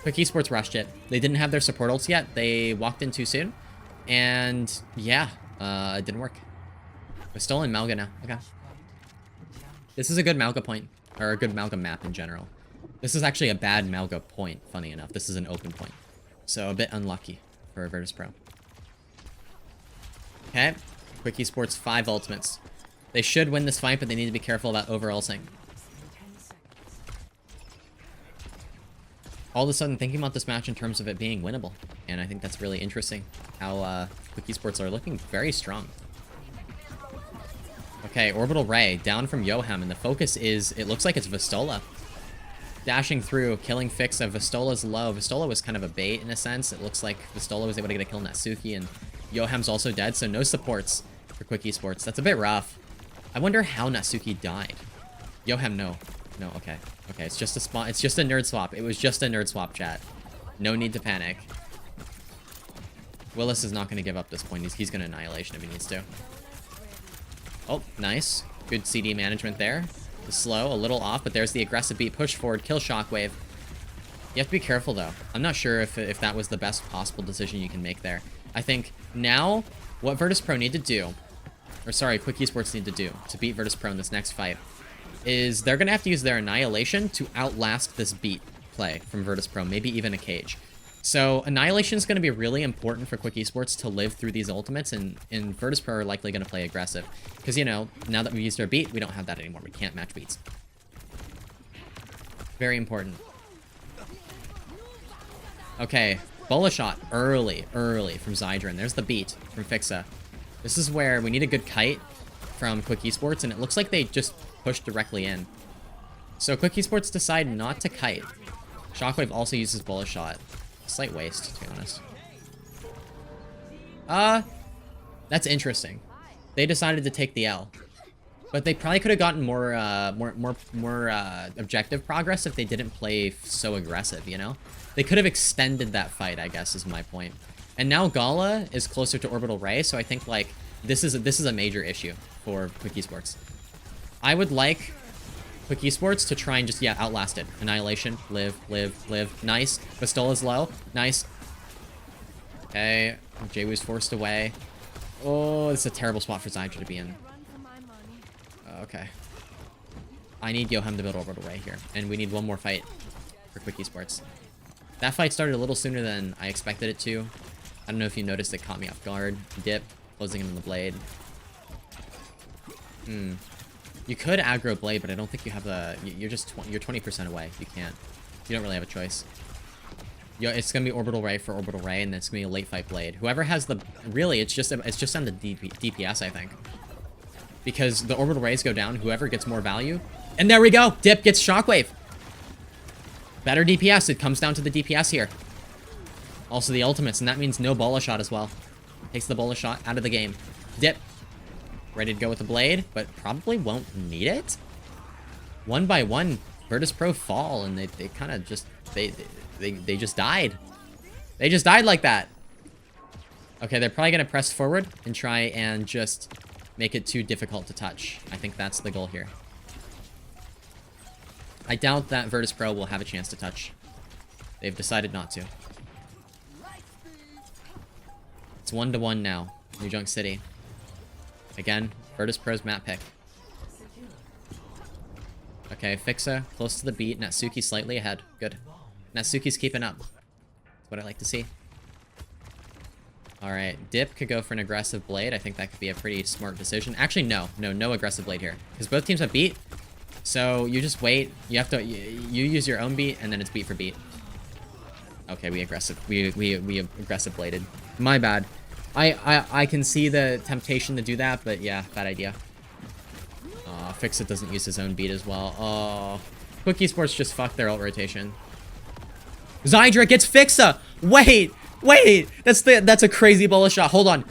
Quick Esports rushed it. They didn't have their support ults yet. They walked in too soon. And yeah, it didn't work. We're still in Malga now. Okay. This is a good Malga point. Or a good Malga map in general. This is actually a bad Malga point, funny enough. This is an open point. So a bit unlucky for Virtus Pro. Okay. Quick Esports 5 ultimates. They should win this fight, but they need to be careful about over-ulting. all of a sudden thinking about this match in terms of it being winnable. And I think that's really interesting how Quick Esports are looking very strong. Okay, Orbital Ray down from Yoham, and the focus is, it looks like it's Vistola. Dashing through, killing Fixa. Vistola's low. Vistola was kind of a bait in a sense. It looks like Vistola was able to get a kill on Natsuki, and Yoham's also dead, so no supports for Quick Esports. That's a bit rough. I wonder how Natsuki died. Yoham, no. No, okay. Okay, it's just a spawn. It's just a nerd swap. It was just a nerd swap, chat. No need to panic. Willis is not going to give up this point. He's going to Annihilation if he needs to. Oh, nice. Good CD management there. The slow, a little off, but there's the aggressive beat. Push forward, kill Shockwave. You have to be careful, though. I'm not sure if that was the best possible decision you can make there. I think now, what Virtus.pro need to do, or sorry, Quick Esports need to do to beat Virtus.pro in this next fight, is they're going to have to use their Annihilation to outlast this beat play from Virtus.pro, maybe even a cage. So Annihilation is going to be really important for Quick Esports to live through these ultimates, and Virtus.pro are likely going to play aggressive. Because, you know, now that we've used our beat, we don't have that anymore. We can't match beats. Very important. Okay, Bola shot early from Zydran. There's the beat from Fixa. This is where we need a good kite from Quick Esports, and it looks like they just pushed directly in. So Quick Esports decide not to kite. Shockwave also uses Bola shot. Slight waste, to be honest. That's interesting. They decided to take the L. But they probably could have gotten more objective progress if they didn't play so aggressive, you know? They could have extended that fight, I guess, is my point. And now Gala is closer to Orbital Ray, so I think, like, this is a major issue for Quick Esports. I would like Quick Esports to try and just, yeah, outlast it. Annihilation, live. Nice. Pistola's low. Nice. Okay. Jwoo's forced away. Oh, it's a terrible spot for Zydra to be in. Okay. I need Yoham to build Orbital Ray here. And we need one more fight for Quick Esports. That fight started a little sooner than I expected it to. I don't know if you noticed, it caught me off guard. Dip, closing him in the blade. You could aggro blade, but I don't think you have the... You're 20% away. You can't. You don't really have a choice. It's gonna be Orbital Ray for Orbital Ray, and then it's gonna be a late fight blade. Whoever has the... Really, it's just on the DPS, I think. Because the Orbital Rays go down, whoever gets more value... And there we go! Dip gets Shockwave! Better DPS. It comes down to the DPS here. Also the ultimates, and that means no Bola shot as well. Takes the Bola shot out of the game. Dip. Ready to go with the blade, but probably won't need it. One by one, Virtus.pro fall, and they kind of just... They just died. They just died like that. Okay, they're probably going to press forward and try and just make it too difficult to touch. I think that's the goal here. I doubt that Virtus.pro will have a chance to touch. They've decided not to. It's 1-1 now. New Junk City. Again, Virtus.pro's map pick. Okay, Fixa close to the beat. Natsuki slightly ahead. Good. Natsuki's keeping up. That's what I like to see. Alright, Dip could go for an aggressive blade. I think that could be a pretty smart decision. Actually, no aggressive blade here. Because both teams have beat. So you just wait. You have to... You use your own beat, and then it's beat for beat. Okay, we aggressive bladed. My bad. I can see the temptation to do that, but yeah, bad idea. Fixit doesn't use his own beat as well. Oh, Quick Esports just fucked their ult rotation. Zydra gets Fixa! Wait! That's a crazy Bola shot. Hold on.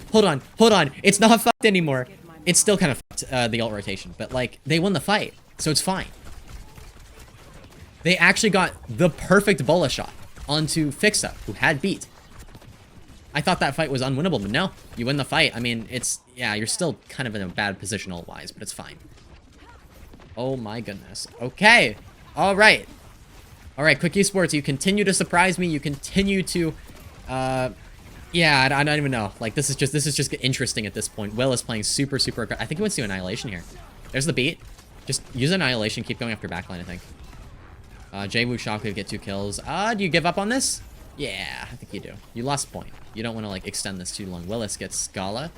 It's not fucked anymore. It's still kind of fucked, the ult rotation, but like, they won the fight, so it's fine. They actually got the perfect Bola shot onto Fixa, who had beat. I thought that fight was unwinnable, but no, you win the fight. I mean, yeah, you're still kind of in a bad positional wise, but it's fine. Oh my goodness. Okay. All right, Quick Esports, you continue to surprise me. You continue to, yeah, I don't even know. Like, this is just interesting at this point. Will is playing super aggressive. I think he wants to do Annihilation here. There's the beat. Just use Annihilation, keep going after backline, I think. Jwoo Shockwave get 2 kills. Do you give up on this? Yeah, I think you do. You lost point. You don't want to, like, extend this too long. Willis gets Scala.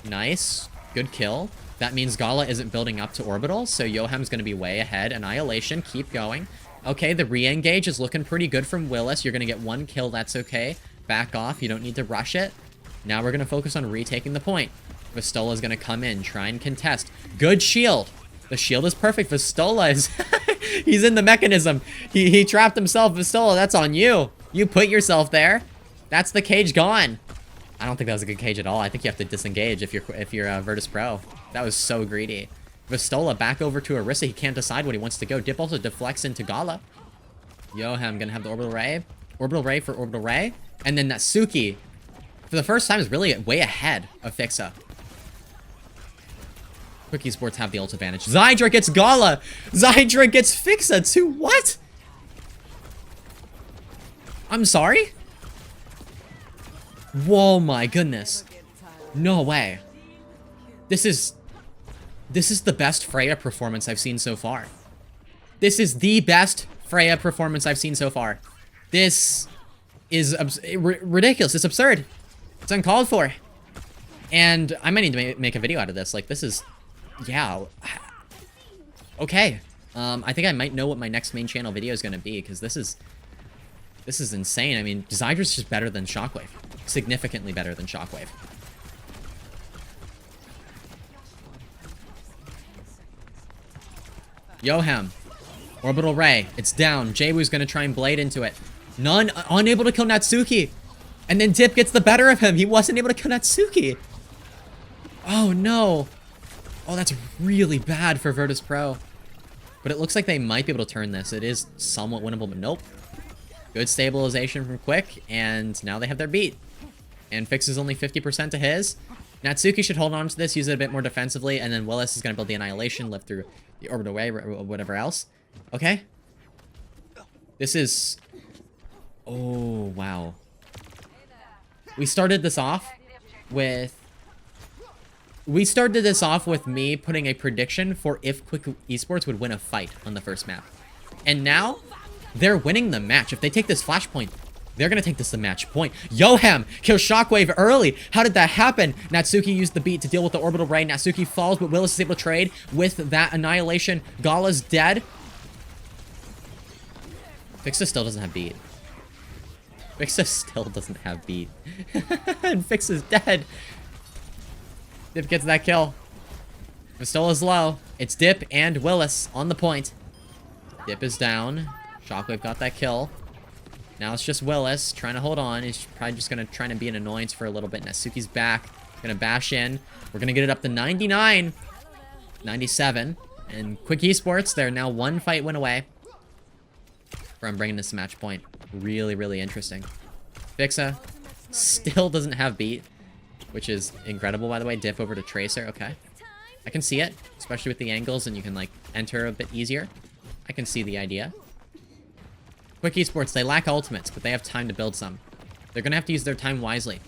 Nice. Good kill. That means Gala isn't building up to Orbital, so Yoham's going to be way ahead. Annihilation, keep going. Okay, the re-engage is looking pretty good from Willis. You're going to get 1 kill. That's okay. Back off. You don't need to rush it. Now we're going to focus on retaking the point. Vistola's going to come in, try and contest. Good shield. The shield is perfect. Vistola is... He's in the mechanism. He trapped himself. Vistola, that's on you. You put yourself there. That's the cage gone. I don't think that was a good cage at all. I think you have to disengage if you're Virtus Pro. That was so greedy. Vistola back over to Orisa. He can't decide what he wants to go. Dip also deflects into Gala. Yoham gonna have the Orbital Ray. Orbital Ray for Orbital Ray. And then Natsuki, for the first time, is really way ahead of Fixa. Quick Esports have the ult advantage. Zydra gets Gala. Zydra gets Fixa too. What? I'm sorry? Whoa, my goodness. No way. This is the best Freya performance I've seen so far. This is the best Freya performance I've seen so far. This is ridiculous. It's absurd. It's uncalled for. And I might need to make a video out of this. Like, this is... Yeah. Okay. I think I might know what my next main channel video is going to be, because this is insane. I mean, Zydra's just better than Shockwave. Significantly better than Shockwave. Yoham. Orbital Ray. It's down. Jwu's gonna try and blade into it. None. Unable to kill Natsuki. And then Dip gets the better of him. He wasn't able to kill Natsuki. Oh, no. Oh, that's really bad for Virtus Pro. But it looks like they might be able to turn this. It is somewhat winnable, but nope. Good stabilization from Quick, and now they have their beat. And Fix is only 50% to his. Natsuki should hold on to this, use it a bit more defensively, and then Willis is going to build the Annihilation, live through the Orbital Way, or whatever else. Okay. This is... Oh, wow. We started this off with me putting a prediction for if Quick Esports would win a fight on the first map. And now, they're winning the match. If they take this flashpoint, they're going to take this to match point. Yoham kills Shockwave early. How did that happen? Natsuki used the beat to deal with the Orbital Ray. Natsuki falls, but Willis is able to trade with that Annihilation. Gala's dead. Fixa still doesn't have beat. Fixa still doesn't have beat. And Fix is dead. Dip gets that kill. Vistola's low. It's Dip and Willis on the point. Dip is down. Shockwave got that kill. Now it's just Willis trying to hold on. He's probably just going to try to be an annoyance for a little bit. Natsuki's back. Going to bash in. We're going to get it up to 99. 97. And Quick Esports, they're now 1 fight win away from bringing this to match point. Really, really interesting. Fixa still doesn't have beat, which is incredible, by the way. Dip over to Tracer. Okay. I can see it, especially with the angles, and you can, like, enter a bit easier. I can see the idea. Quick Esports, they lack ultimates, but they have time to build some. They're going to have to use their time wisely.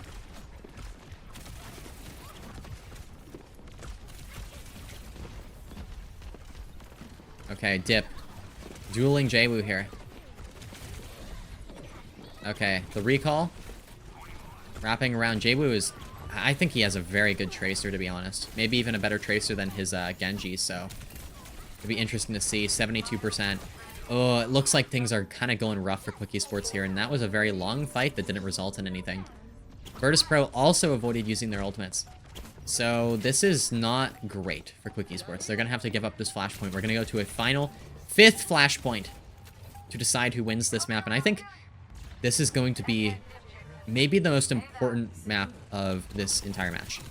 Okay, Dip. Dueling Jwu here. Okay, the recall. Wrapping around. Jwu is... I think he has a very good Tracer, to be honest. Maybe even a better Tracer than his Genji, so... It'll be interesting to see. 72%. Oh, it looks like things are kind of going rough for Quick Esports here, and that was a very long fight that didn't result in anything. Virtus Pro also avoided using their ultimates. So this is not great for Quick Esports. They're going to have to give up this flashpoint. We're going to go to a final 5th flashpoint to decide who wins this map, and I think this is going to be maybe the most important map of this entire match.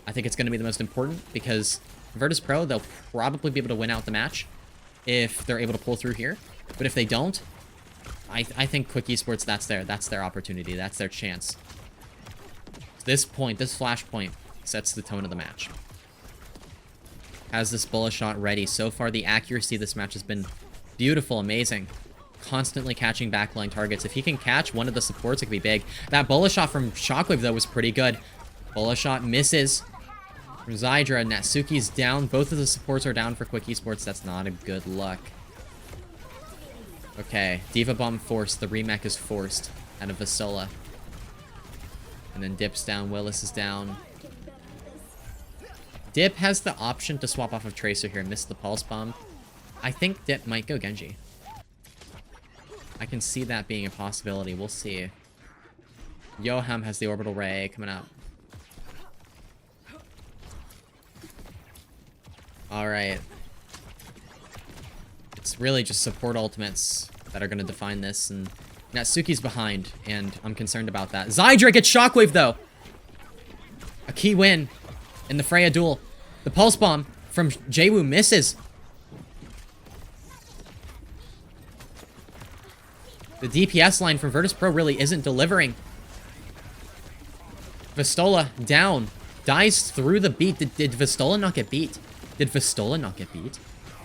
I think it's going to be the most important because Virtus Pro, they'll probably be able to win out the match if they're able to pull through here. But if they don't, I think Quick Esports, that's their opportunity. That's their chance. This point, this flashpoint, sets the tone of the match. Has this bullet shot ready. So far, the accuracy of this match has been beautiful, amazing. Constantly catching backline targets. If he can catch one of the supports, it could be big. That bullet shot from Shockwave, though, was pretty good. Bullet shot misses. From Zydra, Natsuki's down. Both of the supports are down for Quick Esports. That's not a good look. Okay, Diva Bomb forced. The remake is forced out of Vistola. And then Dip's down. Willis is down. Dip has the option to swap off of Tracer here. Missed the Pulse Bomb. I think Dip might go Genji. I can see that being a possibility. We'll see. Yoham has the orbital ray coming up. Alright. It's really just support ultimates that are going to define this, and Natsuki's behind, and I'm concerned about that. Zydra gets Shockwave, though! A key win in the Freya duel. The Pulse Bomb from Jwoo misses. The DPS line from Virtus Pro really isn't delivering. Vistola down. Dies through the beat. Did Vistola not get beat? Did Vistola not get beat?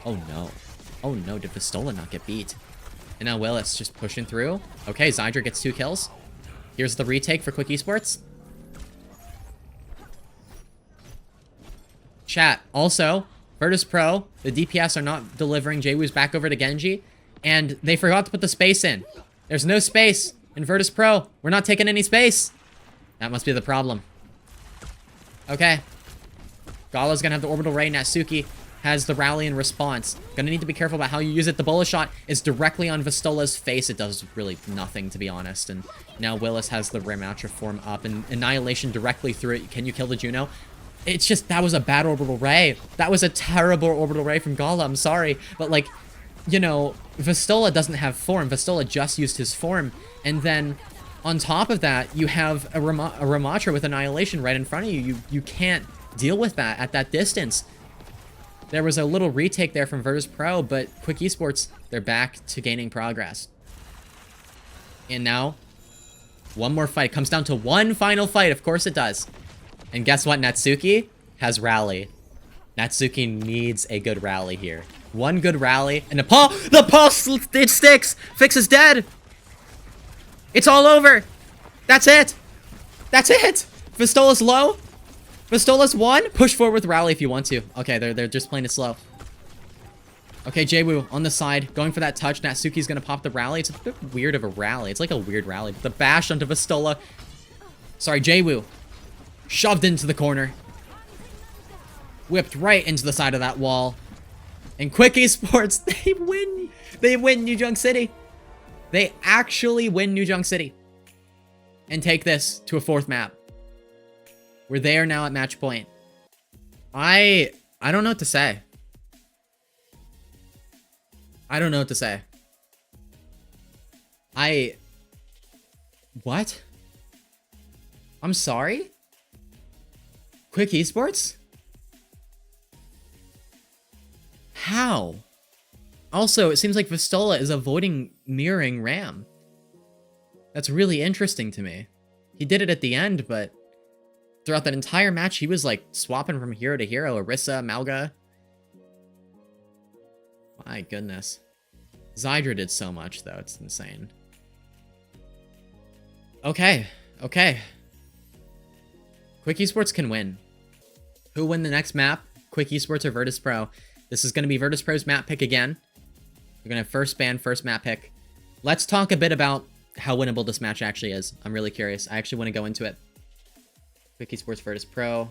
Oh no. Oh no, did Vistola not get beat? And now Willis just pushing through. Okay, Zydra gets 2 kills. Here's the retake for Quick Esports. Chat. Also, Virtus Pro, the DPS are not delivering. Jwoo's back over to Genji. And they forgot to put the space in. There's no space in Virtus Pro. We're not taking any space. That must be the problem. Okay. Gala's gonna have the orbital ray. Natsuki has the rally in response. Gonna need to be careful about how you use it. The bullet shot is directly on Vistola's face. It does really nothing, to be honest. And now Willis has the Ramatra form up, and Annihilation directly through it. Can you kill the Juno? It's just, that was a bad orbital ray. That was a terrible orbital ray from Gala. I'm sorry. But, like, you know, Vistola doesn't have form. Vistola just used his form. And then, on top of that, you have a Ramatra with Annihilation right in front of you. You can't deal with that at that distance. There was a little retake there from Virtus Pro, but Quick Esports, they're back to gaining progress. And now, one more fight. Comes down to one final fight. Of course it does. And guess what? Natsuki has rally. Natsuki needs a good rally here. One good rally, and the pulse, it sticks. Fix is dead. It's all over. That's it. That's it. Vistola's low. Vistola's 1. Push forward with rally if you want to. Okay, they're just playing it slow. Okay, Jwoo on the side, going for that touch. Natsuki's gonna pop the rally. It's a bit weird of a rally. It's like a weird rally. The bash onto Vistola. Sorry, Jwoo. Shoved into the corner. Whipped right into the side of that wall. And Quick Esports, they win. They win New Junk City. They actually win New Junk City. And take this to a 4th map. We're there now at match point. I don't know what to say. I don't know what to say. What? I'm sorry? Quick Esports? How? Also, it seems like Vistola is avoiding mirroring Ram. That's really interesting to me. He did it at the end, but throughout that entire match, he was like swapping from hero to hero. Orisa, Malga. My goodness. Zydra did so much, though. It's insane. Okay. Okay. Quick Esports can win. Who win the next map? Quick Esports or Virtus Pro? This is going to be Virtus Pro's map pick again. We're going to have first ban, first map pick. Let's talk a bit about how winnable this match actually is. I'm really curious. I actually want to go into it. Quick Esports Virtus Pro.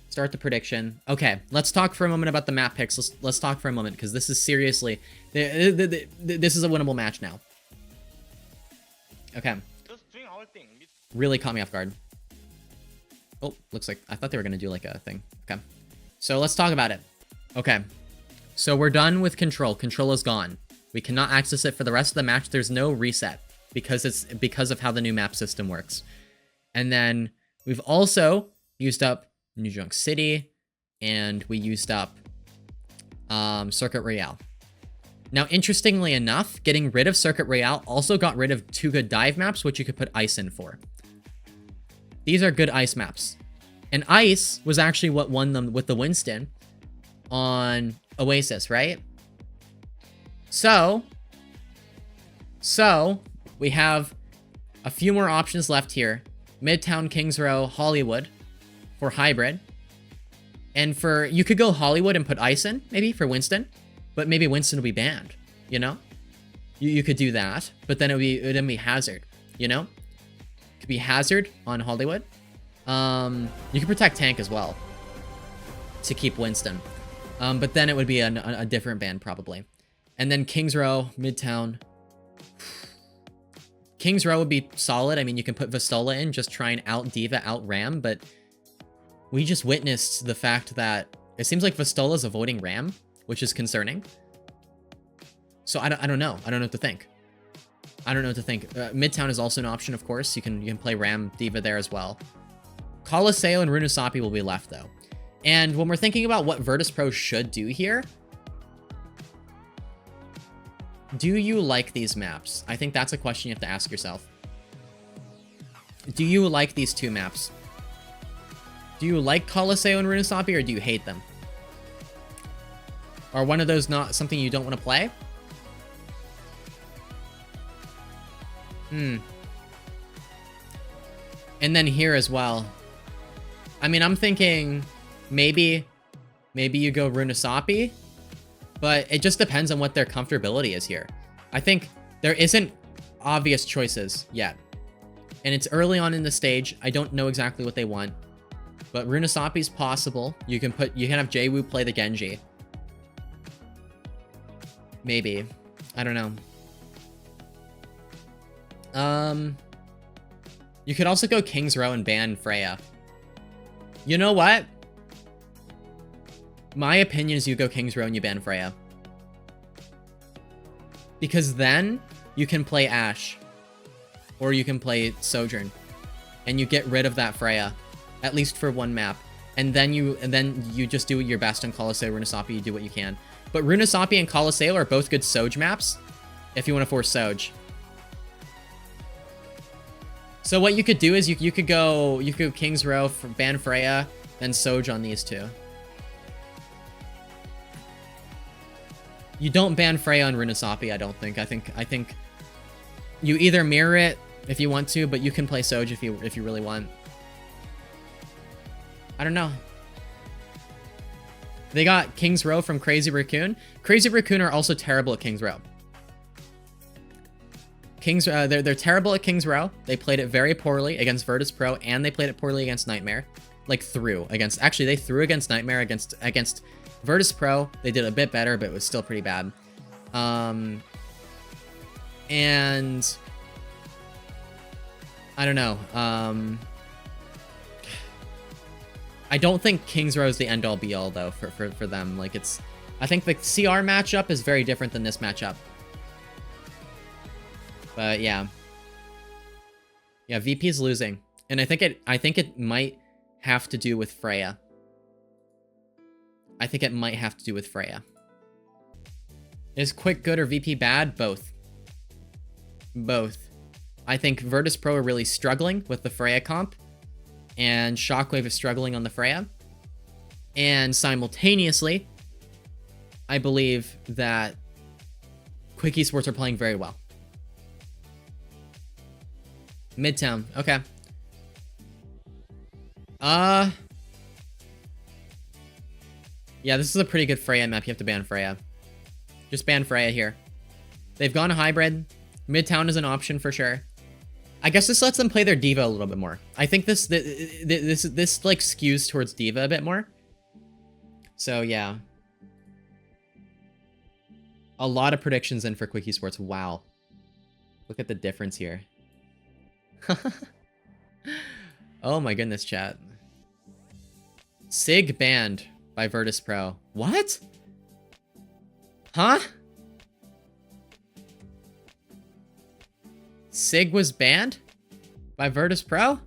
Start the prediction. Okay, let's talk for a moment about the map picks. Let's talk for a moment, because this is seriously... This is a winnable match now. Okay. Really caught me off guard. Oh, looks like... I thought they were going to do like a thing. Okay. So let's talk about it. Okay. So we're done with control. Control is gone. We cannot access it for the rest of the match. There's no reset because of how the new map system works. And then we've also used up New Junk City, and we used up Circuit Royale. Now, interestingly enough, getting rid of Circuit Royale also got rid of 2 good dive maps, which you could put ice in for. These are good ice maps. And ice was actually what won them with the Winston on Oasis, right? So we have a few more options left here. Midtown, Kings Row, Hollywood for hybrid. And for, you could go Hollywood and put ice in, maybe, for Winston. But maybe Winston will be banned, you know? You could do that, but then it would be Hazard, you know? It could be Hazard on Hollywood. You could protect Tank as well to keep Winston. But then it would be a different ban, probably. And then Kings Row, Midtown. King's Row would be solid. I mean, you can put Vistola in, just try and out Diva, out Ram, but we just witnessed the fact that it seems like Vistola's avoiding Ram, which is concerning. So I don't know. I don't know what to think. I don't know what to think. Midtown is also an option, of course. You can play Ram Diva there as well. Colosseo and Runasapi will be left, though. And when we're thinking about what Virtus Pro should do here, do you like these maps? I think that's a question you have to ask yourself. Do you like these two maps? Do you like Colosseo and Runasapi, or do you hate them? Are one of those not something you don't want to play? And then here as well. I mean, I'm thinking maybe you go Runasapi, but it just depends on what their comfortability is here. I think there isn't obvious choices yet. And it's early on in the stage. I don't know exactly what they want. But Runasapi's possible. You can have Jwoo play the Genji. Maybe. I don't know. You could also go King's Row and ban Freya. You know what? My opinion is you go King's Row and you ban Freya. Because then you can play Ashe. Or you can play Sojourn. And you get rid of that Freya. At least for one map. And then you just do your best on Colosseo, Runasapi, you do what you can. But Runasapi and Colosseo are both good Soj maps. If you want to force Soj. So what you could do is you could go King's Row, ban Freya, then Soj on these two. You don't ban Freya on Runasapi, I don't think. I think you either mirror it if you want to, but you can play Soj if you really want. I don't know. They got King's Row from Crazy Raccoon. Crazy Raccoon are also terrible at King's Row. They're terrible at King's Row. They played it very poorly against Virtus Pro, and they played it poorly against Nightmare. Like actually they threw against Nightmare against Virtus Pro. They did a bit better, but it was still pretty bad. And I don't know. I don't think King's Row is the end all be all though for them. Like I think the CR matchup is very different than this matchup. But yeah. Yeah, VP is losing. And I think it might have to do with Freya. I think it might have to do with Freya. Is Quick good or VP bad? Both. Both. I think Virtus Pro are really struggling with the Freya comp. And Shockwave is struggling on the Freya. And simultaneously, I believe that Quick Esports are playing very well. Midtown, okay. Yeah, this is a pretty good Freya map. You have to ban Freya. Just ban Freya here. They've gone hybrid. Midtown is an option for sure. I guess this lets them play their Diva a little bit more. I think this like skews towards Diva a bit more. So yeah. A lot of predictions in for Quick Esports. Wow. Look at the difference here. Oh my goodness, chat. Sig banned by Virtus Pro. What? Huh? Sig was banned by Virtus Pro?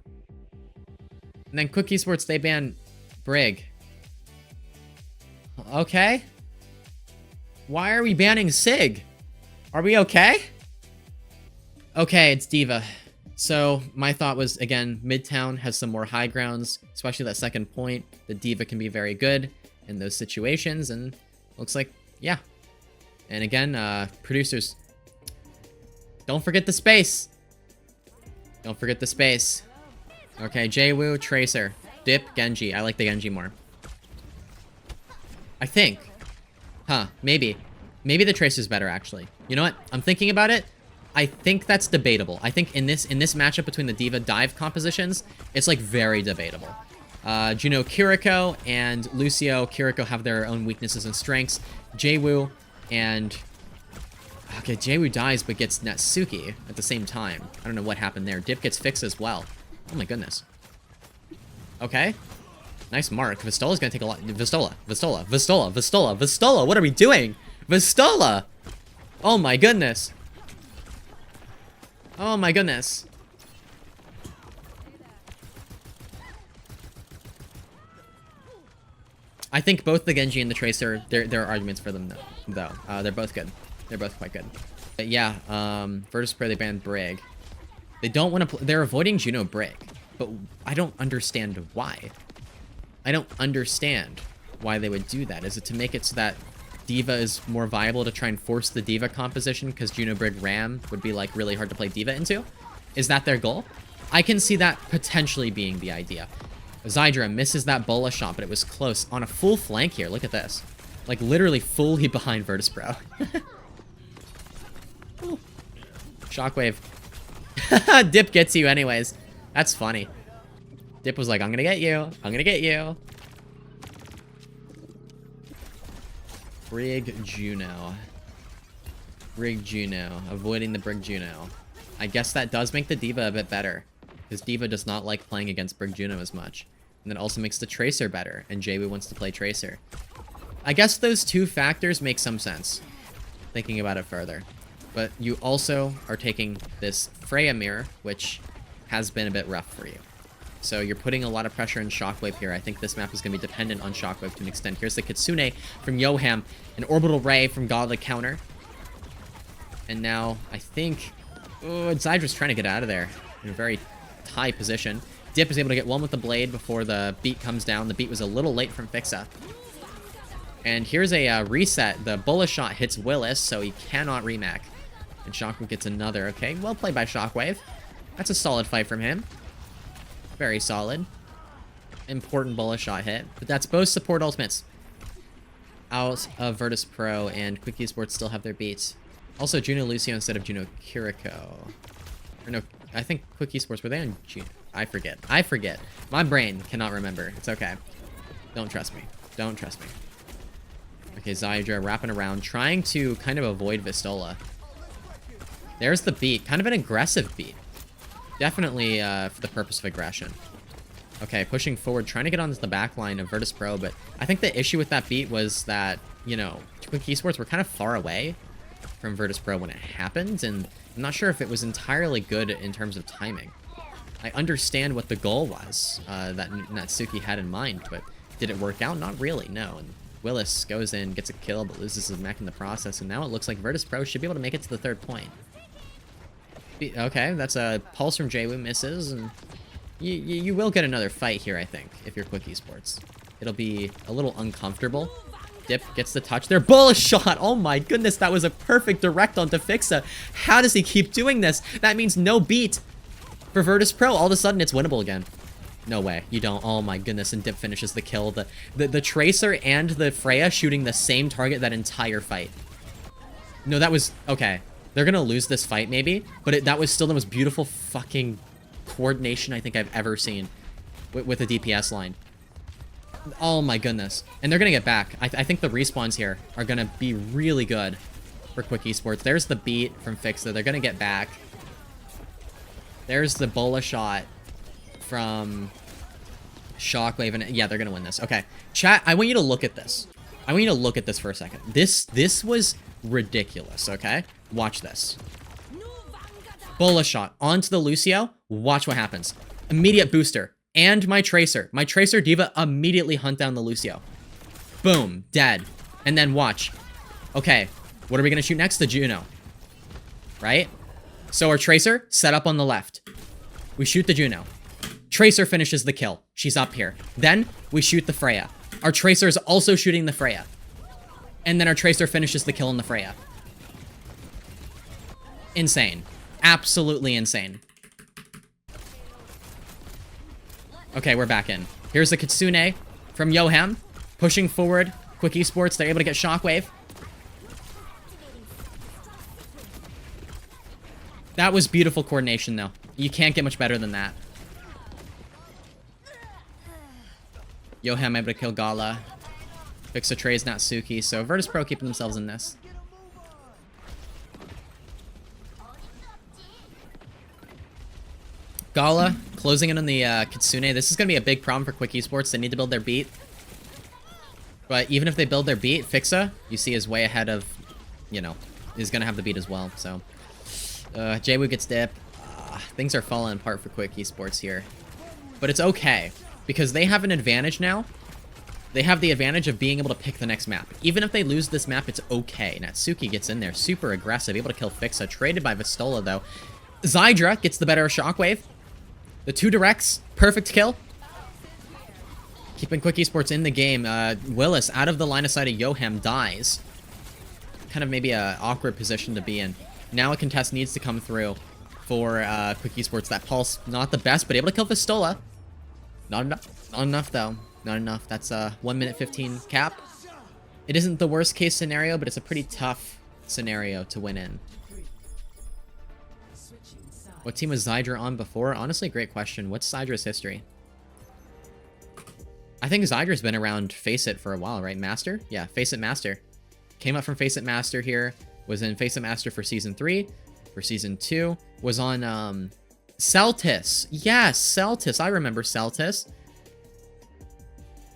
And then Quick Esports, they banned Brig. Okay. Why are we banning Sig? Are we okay? Okay, it's Diva. So my thought was, again, Midtown has some more high grounds, especially that second point. The Diva can be very good in those situations, and looks like, yeah. And again, producers, don't forget the space. Don't forget the space. Okay, Jwoo, Tracer, Dip, Genji. I like the Genji more. I think. Huh, maybe. Maybe the Tracer's better, actually. You know what? I'm thinking about it. I think that's debatable. I think in this matchup between the Diva dive compositions, it's like very debatable. Juno, Kiriko, and Lucio. Kiriko have their own weaknesses and strengths. Jwoo and Okay, Jaewoo dies but gets Natsuki at the same time. I don't know what happened there. Dip gets fixed as well. Oh my goodness. Okay. Nice mark. Vistola's gonna take a lot. Vistola. What are we doing? Vistola! Oh my goodness. Oh my goodness. I think both the Genji and the Tracer, there are arguments for them though. They're both good. They're both quite good. But yeah, Virtus.pro, they banned Brig. They don't want to they're avoiding Juno Brig. But I don't understand why. I don't understand why they would do that. Is it to make it so that D.Va is more viable to try and force the D.Va composition because Juno Brig Ram would be like really hard to play D.Va into? Is that their goal? I can see that potentially being the idea. Zydra misses that bola shot, but it was close. On a full flank here, look at this. Like literally fully behind Virtus.pro. Shockwave. Dip gets you anyways. That's funny. Dip was like, I'm gonna get you. I'm gonna get you. Brig Juno. Brig Juno. Avoiding the Brig Juno. I guess that does make the D.Va a bit better. Because D.Va does not like playing against Brig Juno as much. And that also makes the Tracer better. And Jaewoo wants to play Tracer. I guess those two factors make some sense. Thinking about it further. But you also are taking this Freya mirror, which has been a bit rough for you. So you're putting a lot of pressure on Shockwave here. I think this map is going to be dependent on Shockwave to an extent. Here's the Kitsune from Yoham. An Orbital Ray from Godly counter. And now, I think... Oh, Zydra's trying to get out of there. In a very high position. Dip is able to get one with the blade before the beat comes down. The beat was a little late from Fixa. And here's a reset. The bullet shot hits Willis, so he cannot remac. And Shockwave gets another. Okay, well played by Shockwave. That's a solid fight from him. Very solid. Important bullet shot hit. But that's both support ultimates. Out of Virtus.pro, and Quick Esports still have their beats. Also, Juno Lucio instead of Juno Kiriko. Or no, I think Quick Esports, were they on Juno? I forget. I forget. My brain cannot remember. It's okay. Don't trust me. Don't trust me. Okay, Zydra wrapping around, trying to kind of avoid Vistola. There's the beat. Kind of an aggressive beat. Definitely for the purpose of aggression. Okay, pushing forward, trying to get onto the back line of Virtus.pro, but I think the issue with that beat was that, you know, Quick Esports were kind of far away from Virtus.pro when it happened, and I'm not sure if it was entirely good in terms of timing. I understand what the goal was that Natsuki had in mind, but did it work out? Not really, no. And Willis goes in, gets a kill, but loses his mech in the process, and now it looks like Virtus.pro should be able to make it to the third point. Okay, that's a pulse from Jaewoo, misses, and you will get another fight here, I think, if you're Quick Esports. It'll be a little uncomfortable. Dip gets the touch there. Bullet shot! Oh my goodness, that was a perfect direct onto Fixa. How does he keep doing this? That means no beat for Virtus.pro. All of a sudden, it's winnable again. No way. You don't. Oh my goodness, and Dip finishes the kill. The Tracer and the Freya shooting the same target that entire fight. No, that was... Okay. They're gonna lose this fight, maybe, but that was still the most beautiful fucking coordination I think I've ever seen with a DPS line. Oh my goodness. And they're gonna get back. I think the respawns here are gonna be really good for Quick Esports. There's the beat from Fixa. They're gonna get back. There's the bola shot from Shockwave, and yeah, they're gonna win this. Okay, chat, I want you to look at this. I want you to look at this for a second. This was ridiculous, okay? Watch this. Bola shot onto the Lucio. Watch what happens. Immediate booster. And my Tracer. My Tracer D.Va immediately hunt down the Lucio. Boom. Dead. And then watch. Okay. What are we going to shoot next? The Juno. Right? So our Tracer set up on the left. We shoot the Juno. Tracer finishes the kill. She's up here. Then we shoot the Freya. Our Tracer is also shooting the Freya. And then our Tracer finishes the kill on the Freya. Insane. Absolutely insane. Okay, we're back in. Here's the Kitsune from Yoham. Pushing forward. Quick Esports, they're able to get Shockwave. That was beautiful coordination, though. You can't get much better than that. Yoham able to kill Gala. Fixa trays Natsuki, so Virtus.pro keeping themselves in this. Gala closing in on the Kitsune. This is going to be a big problem for Quick Esports. They need to build their beat. But even if they build their beat, Fixa, you see, is way ahead of, you know, is going to have the beat as well. So, Jwoo gets dip. Things are falling apart for Quick Esports here. But it's okay, because they have an advantage now. They have the advantage of being able to pick the next map. Even if they lose this map, it's okay. Natsuki gets in there, super aggressive, able to kill Fixa. Traded by Vistola, though. Zydra gets the better of Shockwave. The 2 directs, perfect kill. Keeping Quick Esports in the game. Willis, out of the line of sight of Yoham, dies. Kind of maybe an awkward position to be in. Now a contest needs to come through for Quick Esports. That pulse, not the best, but able to kill Vistola. Not enough. Not enough, though. Not enough. That's a 1 minute 15 cap. It isn't the worst case scenario, but it's a pretty tough scenario to win in. What team was Zydra on before? Honestly, great question. What's Zydra's history? I think Zydra's been around Face It for a while, right? Master? Yeah, Face It Master. Came up from Face It Master here. Was in Face It Master for Season 3. For Season 2. Was on, Celtis. Yes, Celtis. I remember Celtis.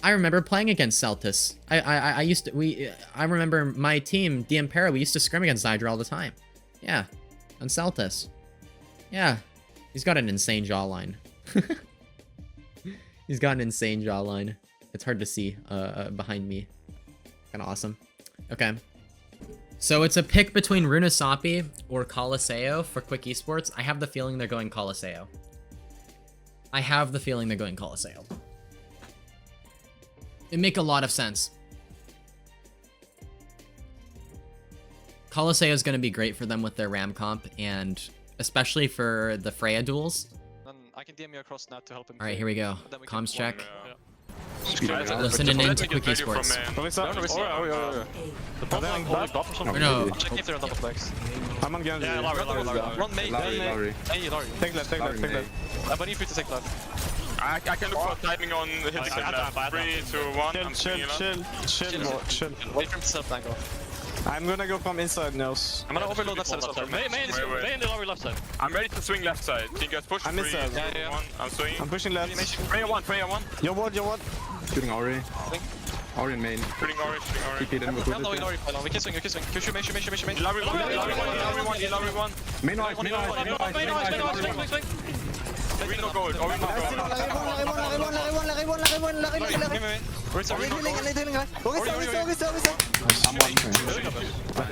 I remember playing against Celtis. I remember my team, Deimpero, we used to scrim against Zydra all the time. Yeah, on Celtis. Yeah, he's got an insane jawline. He's got an insane jawline. It's hard to see behind me. Kind of awesome. Okay. So it's a pick between Runasapi or Coliseo for Quick Esports. I have the feeling they're going Coliseo. I have the feeling they're going Coliseo. It make a lot of sense. Coliseo is going to be great for them with their RAM comp, and especially for the Freja duels. I can DM you across now to help him. All right, here we go. Comms check. Yeah. Listening in to Quick Esports. The bottom line only buff or something? Or no. Check if they're on double flex. I'm on Genji. Yeah, Larry. Run main. Larry. Hey, Larry. Take left. But you free to take left. I can look for timing on his left. 3, 2, 1. I'm Chill. Wait for him to set up angle. I'm gonna go from inside nose. I'm gonna overload left side as well. Main the Larry left side. I'm ready to swing left side. Think guys push. I'm 3, inside. 2, 1. I'm swinging. I'm pushing left. Freya 1. Your ward. Shooting Ori. Ori in main. Shooting orange. TP then I'm we'll low in put Ori final. We can swing. Shoot main. Larry 1. Main noise. We no gold. That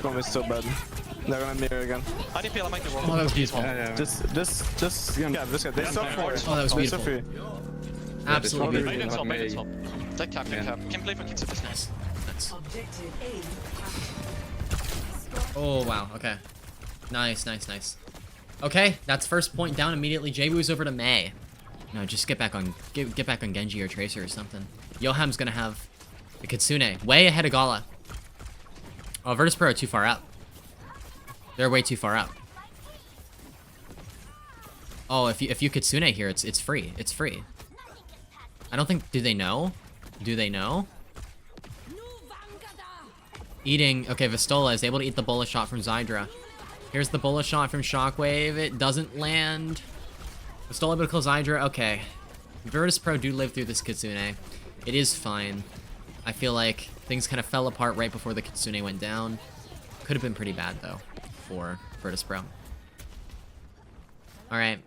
one is so bad. They're gonna mirror again. I didn't feel I might get Oh, that was beautiful. Yeah. Just yeah, this guy. They're so free. Oh, that was They're so beautiful. free. Absolutely Main beautiful. and top. That cap. Can play for kids business. Nice. Oh, wow. Okay. Nice. Okay, that's first point down immediately. Jwoo's over to May. No, just get back on Genji or Tracer or something. Yoham's gonna have the Kitsune way ahead of Gala. Oh, Virtus.pro are too far up. They're way too far up. Oh, if you Kitsune here, it's free. It's free. I don't think. Do they know? Eating. Okay, Vistola is able to eat the bullet shot from Zydra. Here's the bullet shot from Shockwave. It doesn't land. Vistola able to kill Zydra. Okay. Virtus.pro do live through this Kitsune. It is fine. I feel like things kind of fell apart right before the Kitsune went down. Could have been pretty bad, though, for Virtus.pro. Alright.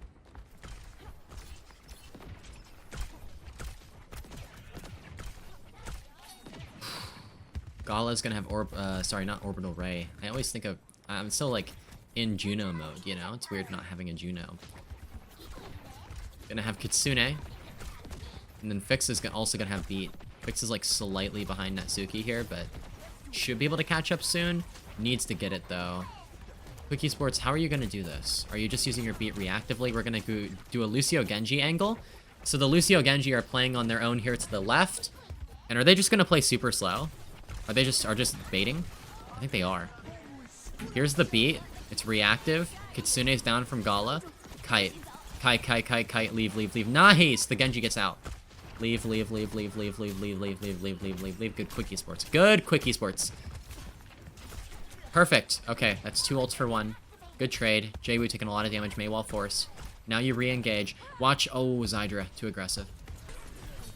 Gala's gonna have sorry, not Orbital Ray. I always think of... I'm still, like, in Juno mode, you know? It's weird not having a Juno. Gonna have Kitsune. And then Fix is also gonna have Beat. Fix is, like, slightly behind Natsuki here, but should be able to catch up soon. Needs to get it, though. Quick Esports, how are you gonna do this? Are you just using your Beat reactively? We're gonna do a Lucio Genji angle. So the Lucio Genji are playing on their own here to the left. And are they just gonna play super slow? Are they just baiting? I think they are. Here's the beat. It's reactive. Kitsune's down from Gala. Kite. Leave. Nice! The Genji gets out. Leave. Good Quick Esports. Perfect. Okay, that's 2 ults for 1. Good trade. Jwoo taking a lot of damage. May well force. Now you re-engage. Watch. Oh, Zydra. Too aggressive.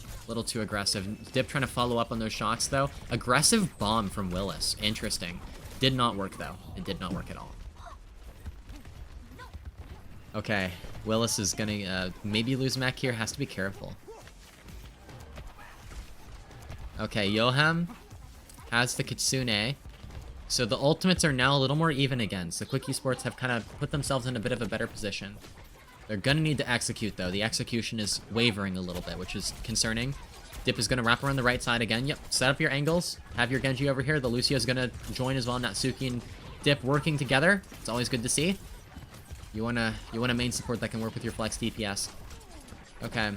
A little too aggressive. Dip trying to follow up on those shots, though. Aggressive bomb from Willis. Interesting. Did not work, though. It did not work at all. Okay. Willis is gonna maybe lose mech here. Has to be careful. Okay, Yoham has the Kitsune. So the ultimates are now a little more even again. So Quick Esports have kind of put themselves in a bit of a better position. They're gonna need to execute, though. The execution is wavering a little bit, which is concerning. Dip is gonna wrap around the right side again. Yep, set up your angles. Have your Genji over here. The Lucio is gonna join as well. Natsuki and Dip working together. It's always good to see. You want a main support that can work with your flex DPS. Okay.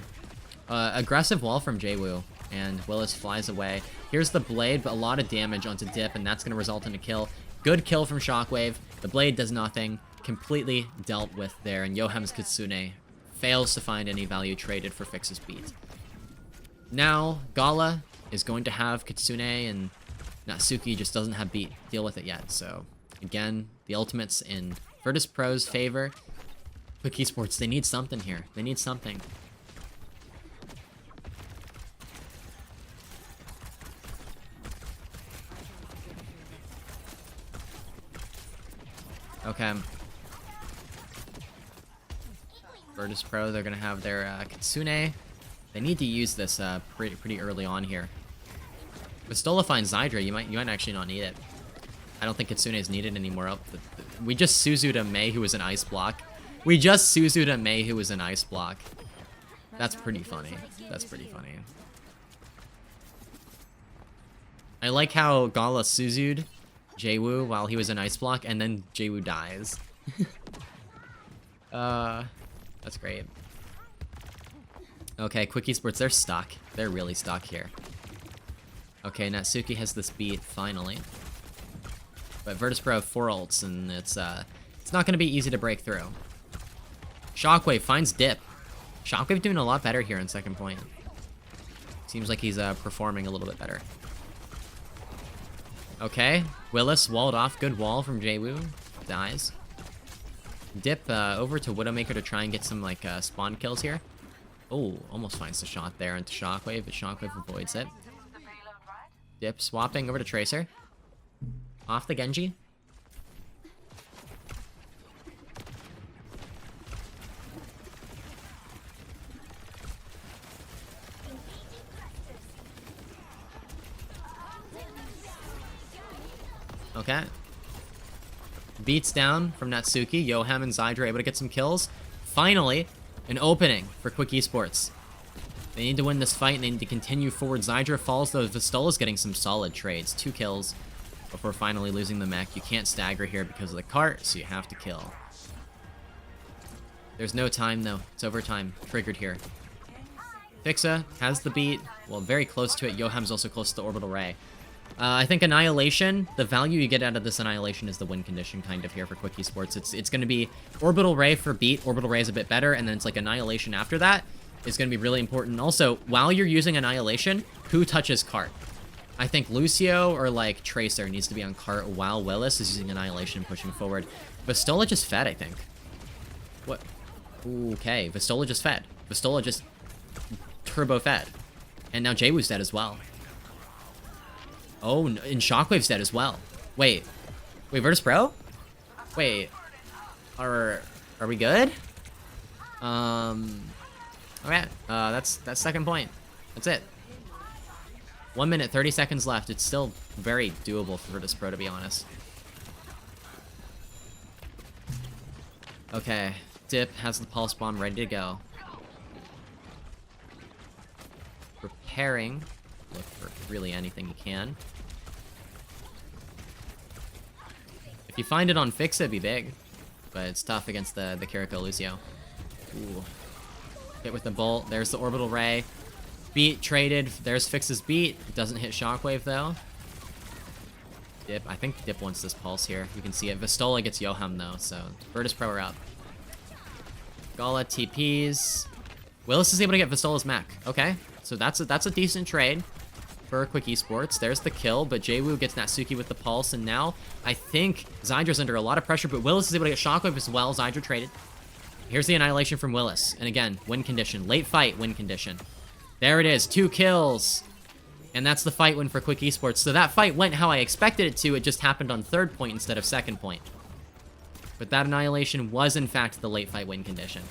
Aggressive wall from Jwoo. And Willis flies away. Here's the blade, but a lot of damage onto Dip, and that's going to result in a kill. Good kill from Shockwave. The blade does nothing. Completely dealt with there. And Yoham's Kitsune fails to find any value traded for Fix's beat. Now, Gala is going to have Kitsune, and Natsuki just doesn't have beat. Deal with it yet. So, again, the ultimates in Virtus Pro's favor. Quick Esports, they need something here. They need something. Okay. Virtus Pro, they're gonna have their Kitsune. They need to use this pretty early on here. Vistola finds Zydra, you might actually not need it. I don't think Kitsune is needed anymore. We just Suzu'd a Mei who was an ice block. We just Suzu'd a Mei who was an ice block. That's pretty funny. That's pretty funny. I like how Gala Suzu'd Jwoo while he was an ice block, and then Jwoo dies. That's great. Okay, Quick Esports, they're stuck. They're really stuck here. Okay, Natsuki has this beat, finally. But Virtus Pro have 4 ults, and it's not gonna be easy to break through. Shockwave finds Dip. Shockwave doing a lot better here in second point. Seems like he's performing a little bit better. Okay, Willis walled off. Good wall from Jwoo. Dies. Dip over to Widowmaker to try and get some like spawn kills here. Oh, almost finds the shot there into Shockwave, but Shockwave avoids it. Dip swapping over to Tracer. Off the Genji. Okay. Beats down from Natsuki. Yoham and Zydra able to get some kills. Finally, an opening for Quick Esports. They need to win this fight and they need to continue forward. Zydra falls, though Vistola's getting some solid trades. 2 kills before finally losing the mech. You can't stagger here because of the cart, so you have to kill. There's no time, though. It's overtime. Triggered here. Fixa has the beat. Well, very close to it. Yoham's also close to the Orbital Ray. I think Annihilation, the value you get out of this Annihilation is the win condition kind of here for Quick Esports. It's going to be Orbital Ray for beat. Orbital Ray is a bit better, and then it's like Annihilation after that is going to be really important. Also, while you're using Annihilation, who touches cart? I think Lucio or like Tracer needs to be on cart while Willis is using Annihilation and pushing forward. Vistola just fed, I think. What? Okay, Vistola just fed. Vistola just turbo fed. And now Jwoo's dead as well. Oh, and Shockwave's dead as well. Wait, Virtus Pro? Wait, are we good? Okay, that's second point. That's it. 1 minute, 30 seconds left. It's still very doable for Virtus Pro, to be honest. Okay, Dip has the pulse bomb ready to go. Preparing. Look for really anything you can. If you find it on Fix, it'd be big. But it's tough against the Kiriko Lucio. Ooh. Hit with the bolt. There's the Orbital Ray. Beat traded. There's Fix's beat. It doesn't hit Shockwave, though. Dip. I think Dip wants this pulse here. You can see it. Vistola gets Yoham, though. So, Virtus Pro are up. Gala TPs. Willis is able to get Vistola's mech. Okay. So that's a decent trade for Quick Esports. There's the kill, but Jwoo gets Natsuki with the pulse, and now I think Zydra's under a lot of pressure, but Willis is able to get Shockwave as well. Zydra traded. Here's the annihilation from Willis. And again, win condition. Late fight, win condition. There it is. 2 kills. And that's the fight win for Quick Esports. So that fight went how I expected it to. It just happened on 3rd point instead of 2nd point. But that annihilation was, in fact, the late fight win condition.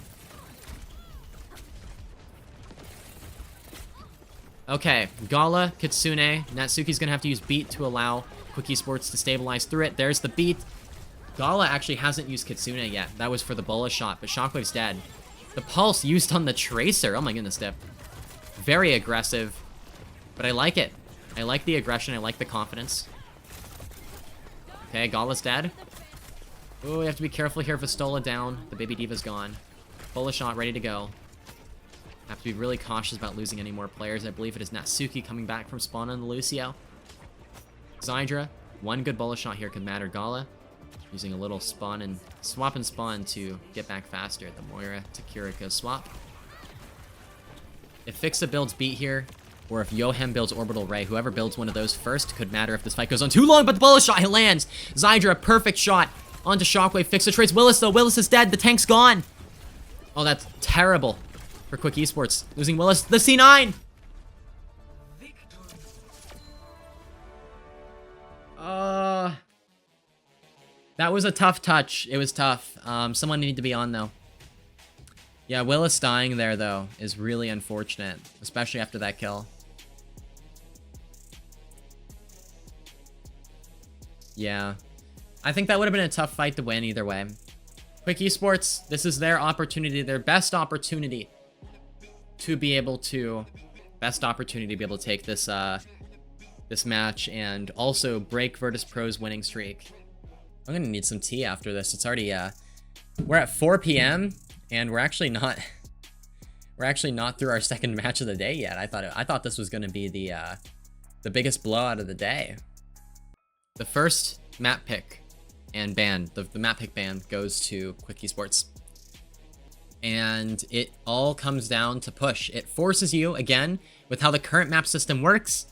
Okay, Gala, Kitsune, Natsuki's gonna have to use beat to allow Quick Esports to stabilize through it. There's the beat. Gala actually hasn't used Kitsune yet. That was for the Bola shot, but Shockwave's dead. The Pulse used on the Tracer. Oh my goodness, Dip. Very aggressive, but I like it. I like the aggression. I like the confidence. Okay, Gala's dead. Oh, we have to be careful here. Vistola down. The Baby Diva's gone. Bola shot ready to go. Have to be really cautious about losing any more players. I believe it is Natsuki coming back from spawn on the Lucio. Zydra. One good Bola shot here could matter. Gala using a little spawn and swap and spawn to get back faster. The Moira to Kiriko swap. If Fixa builds beat here, or if Yohem builds Orbital Ray, whoever builds one of those first could matter if this fight goes on too long, but the Bola shot lands. Zydra, perfect shot onto Shockwave. Fixa trades Willis though. Willis is dead. The tank's gone. Oh, that's terrible for Quick Esports. Losing Willis. The C9! That was a tough touch. It was tough. Someone needed to be on, though. Yeah, Willis dying there, though, is really unfortunate, especially after that kill. Yeah. I think that would have been a tough fight to win either way. Quick Esports, this is their opportunity, their best opportunity to be able to... Best opportunity to be able to take this, this match and also break Virtus Pro's winning streak. I'm gonna need some tea after this. It's already, we're at 4 p.m. and we're actually not through our 2nd match of the day yet. I thought this was gonna be the biggest blowout of the day. The first map pick and ban, the map pick ban goes to Quick Esports. And it all comes down to push. It forces you, again, with how the current map system works,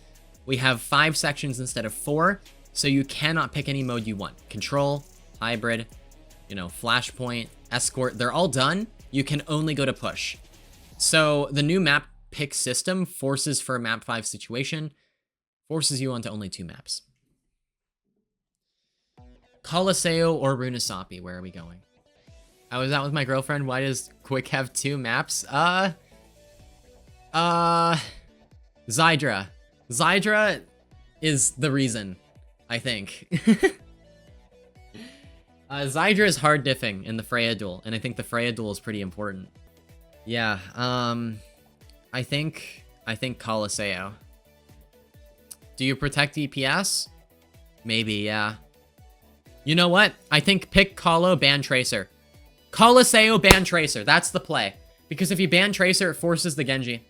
we have 5 sections instead of 4, so you cannot pick any mode you want. Control, hybrid, you know, flashpoint, escort, they're all done. You can only go to push. So the new map pick system forces for a map 5 situation, forces you onto only 2 maps. Colosseo or Runasapi, where are we going? I was out with my girlfriend. Why does Quick have 2 maps? Zydra. Zydra is the reason, I think. Zydra is hard diffing in the Freya duel, and I think the Freya duel is pretty important. Yeah, I think Colosseo. Do you protect DPS? Maybe, yeah. You know what? I think pick Colo, ban Tracer. Colosseo, ban Tracer. That's the play. Because if you ban Tracer, it forces the Genji.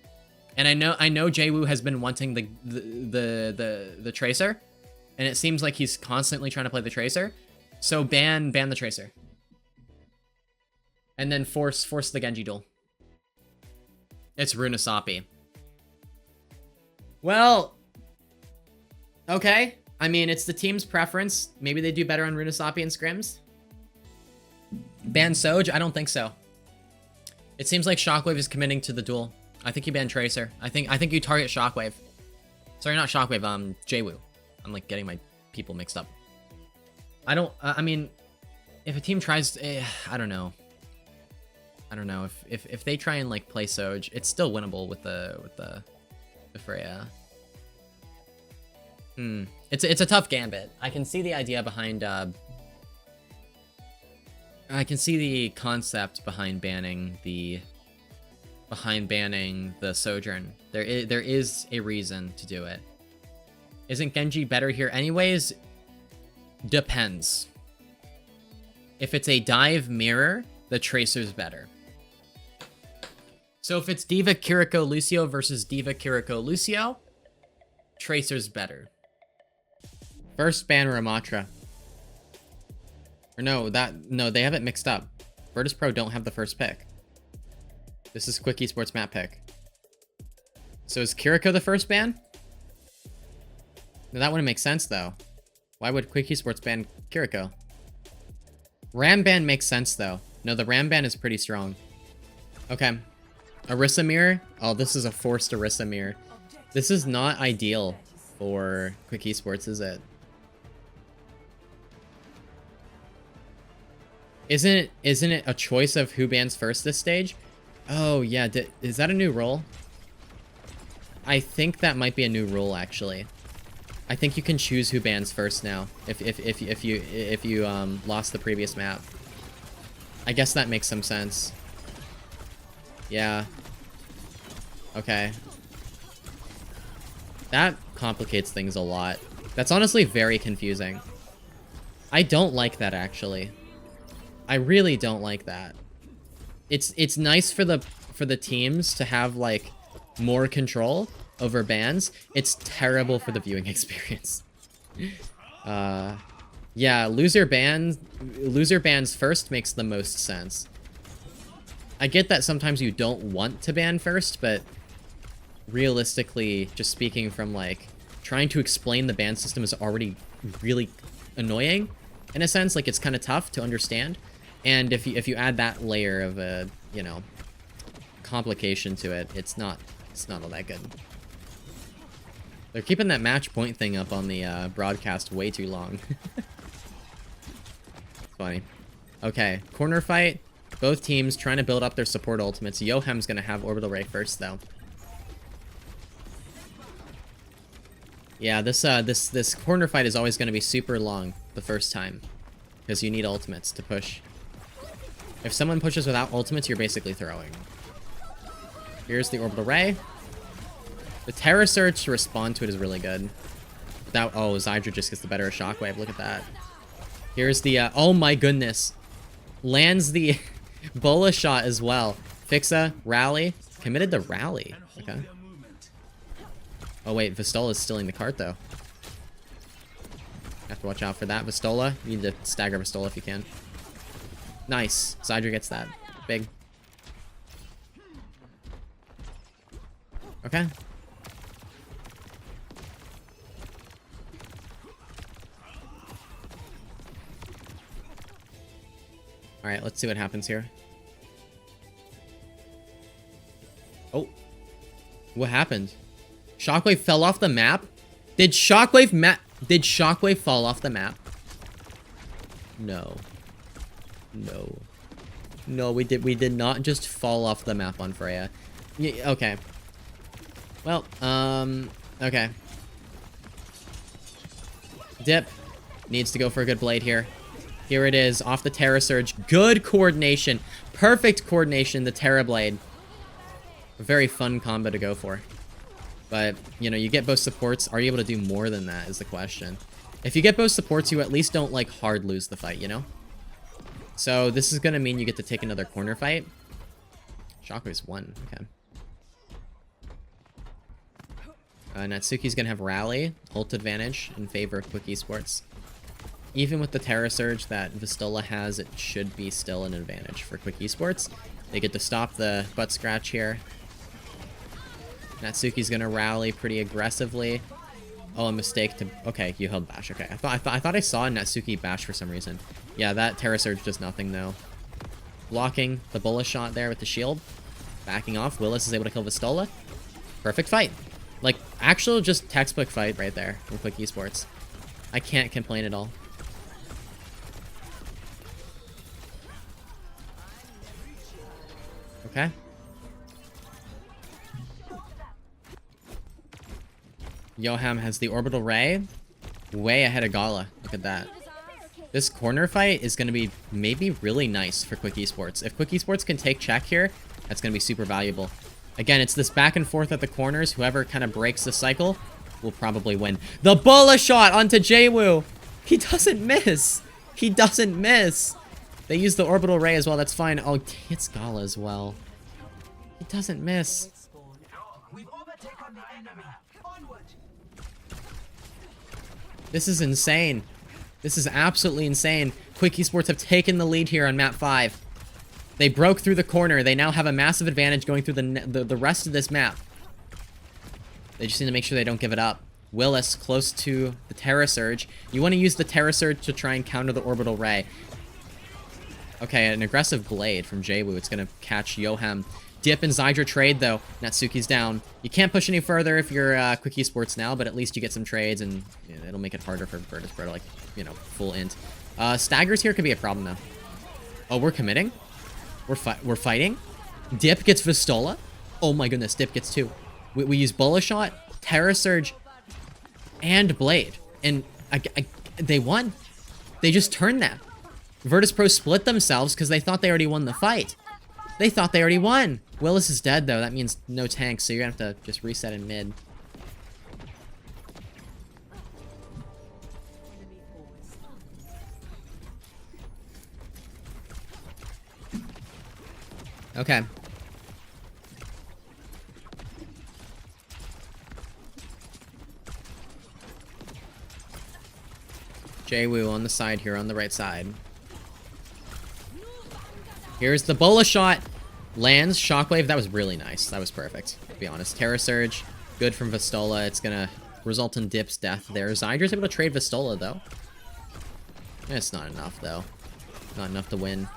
And I know Jwoo has been wanting the Tracer. And it seems like he's constantly trying to play the Tracer. So ban the Tracer. And then force the Genji duel. It's Runasapi. Well, okay. I mean, it's the team's preference. Maybe they do better on Runasapi and scrims. Ban Soj? I don't think so. It seems like Shockwave is committing to the duel. I think you ban Tracer. I think you target Shockwave. Sorry, not Shockwave, Jwoo. I'm like getting my people mixed up. I mean, if a team tries, I don't know. I don't know if they try and like play Soj, it's still winnable with the Freya. It's a tough gambit. I can see the idea behind I can see the concept behind banning the Sojourn. There is a reason to do it. Isn't Genji better here anyways? Depends. If it's a dive mirror, the Tracer's better. So if it's Diva Kiriko Lucio versus Diva Kiriko Lucio, Tracer's better. First ban Ramatra. Or no, they have it mixed up. Virtus Pro don't have the first pick. This is Quick Esports map pick. So is Kiriko the first ban? No, that wouldn't make sense though. Why would Quick Esports ban Kiriko? Ram ban makes sense though. No, the Ram ban is pretty strong. Okay. Orisa mirror. Oh, this is a forced Orisa mirror. This is not ideal for Quick Esports, is it? Isn't it a choice of who bans first this stage? Oh, yeah. Is that a new rule? I think that might be a new rule, actually. I think you can choose who bans first now if you lost the previous map. I guess that makes some sense. Yeah. Okay. That complicates things a lot. That's honestly very confusing. I don't like that, actually. I really don't like that. It's nice for the teams to have like more control over bans. It's terrible for the viewing experience. Yeah, loser bans first makes the most sense. I get that sometimes you don't want to ban first, but realistically, just speaking from like trying to explain the ban system is already really annoying in a sense. Like, it's kind of tough to understand, and if you add that layer of a, you know, complication to it, it's not all that good. They're keeping that match point thing up on the broadcast way too long. Funny. Okay, corner fight. Both teams trying to build up their support ultimates. Yoham's gonna have Orbital Ray first, though. Yeah, this corner fight is always gonna be super long the first time, because you need ultimates to push. If someone pushes without ultimates, you're basically throwing. Here's the Orbital Ray. The Terra Surge to respond to it is really good. Without, oh, Zydra just gets the better of Shockwave. Look at that. Here's the, oh my goodness. Lands the Bola shot as well. Fixa, rally. Committed the rally. Okay. Oh wait, Vistola is stealing the cart though. Have to watch out for that. Vistola, you need to stagger Vistola if you can. Nice. Zydra gets that. Big. Okay. Alright, let's see what happens here. Oh. What happened? Shockwave fell off the map? Did Shockwave fall off the map? No. No. No, we did not just fall off the map on Freya. Yeah, okay. Well, okay. Dip needs to go for a good blade here. Here it is, off the Terra Surge. Good coordination. Perfect coordination, the Terra Blade. A very fun combo to go for. But, you know, you get both supports. Are you able to do more than that is the question. If you get both supports, you at least don't, like, hard lose the fight, you know? So, this is gonna mean you get to take another corner fight. Shockwave's won. Okay. Natsuki's gonna have Rally, ult advantage in favor of Quick Esports. Even with the Terra Surge that Vistola has, it should be still an advantage for Quick Esports. They get to stop the butt scratch here. Natsuki's gonna rally pretty aggressively. Oh, a mistake to... Okay, you held bash. Okay, I thought I saw Natsuki bash for some reason. Yeah, that Terra Surge does nothing, though. Blocking the bullet shot there with the shield. Backing off. Willis is able to kill Vistola. Perfect fight. Like, actual just textbook fight right there from Quick Esports. I can't complain at all. Okay. Yoham has the Orbital Ray. Way ahead of Gala. Look at that. This corner fight is going to be maybe really nice for Quick Esports. If Quick Esports can take check here, that's going to be super valuable. Again, it's this back and forth at the corners. Whoever kind of breaks the cycle will probably win. The Bola shot onto Jwoo. He doesn't miss. He doesn't miss. They use the Orbital Ray as well. That's fine. Oh, it's Gala as well. He doesn't miss. This is insane. This is absolutely insane. Quick Esports have taken the lead here on map 5. They broke through the corner. They now have a massive advantage going through the rest of this map. They just need to make sure they don't give it up. Willis close to the Terra Surge. You want to use the Terra Surge to try and counter the Orbital Ray. Okay, an aggressive blade from Jwoo. It's going to catch Yohem. Dip and Zydra trade, though. Natsuki's down. You can't push any further if you're Quick Esports now, but at least you get some trades, and you know, it'll make it harder for Virtus.pro to, like, you know, full int. Staggers here could be a problem, though. Oh, we're committing? We're fighting? Dip gets Vistola? Oh my goodness, Dip gets 2. We use Bullet Shot, Terra Surge, and Blade. And they won. They just turned that. Virtus.pro split themselves because they thought they already won the fight. They thought they already won. Willis is dead, though. That means no tanks, so you're going to have to just reset in mid. Okay. Jwoo on the side here, on the right side. Here's the Bola shot. Lands, Shockwave. That was really nice. That was perfect, to be honest. Terra Surge, good from Vistola. It's gonna result in Dip's death there. Zydra's able to trade Vistola, though. It's not enough, though. Not enough to win.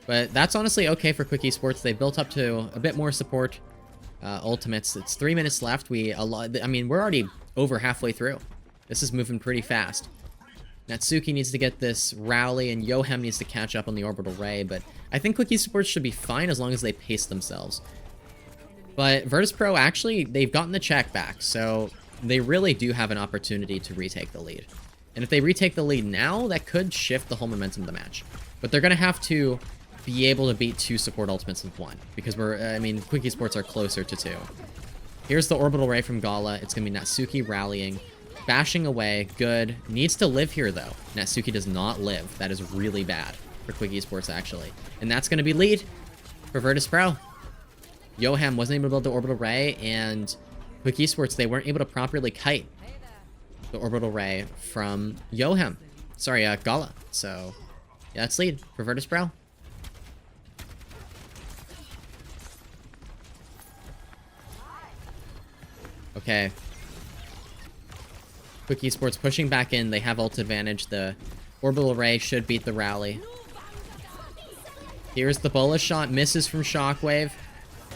But that's honestly okay for Quick Esports. They built up to a bit more support. Ultimates. It's 3 minutes left. I mean, we're already over halfway through. This is moving pretty fast. Natsuki needs to get this rally, and Yohem needs to catch up on the Orbital Ray, but I think Quick Esports should be fine as long as they pace themselves. But Virtus.pro, actually, they've gotten the check back, so they really do have an opportunity to retake the lead. And if they retake the lead now, that could shift the whole momentum of the match. But they're going to have to be able to beat 2 support ultimates with 1, because Quick Esports are closer to 2. Here's the Orbital Ray from Gala. It's going to be Natsuki rallying. Bashing away, good. Needs to live here, though. Natsuki does not live. That is really bad for Quick Esports, actually. And that's going to be lead for Virtus.pro. Yohem wasn't able to build the Orbital Ray, and Quick Esports, they weren't able to properly kite the Orbital Ray from Yohem. Sorry, Gala. So, yeah, that's lead for Virtus.pro. Okay. Quick Esports pushing back in. They have ult advantage. The Orbital Ray should beat the rally. Here's the Bola shot. Misses from Shockwave.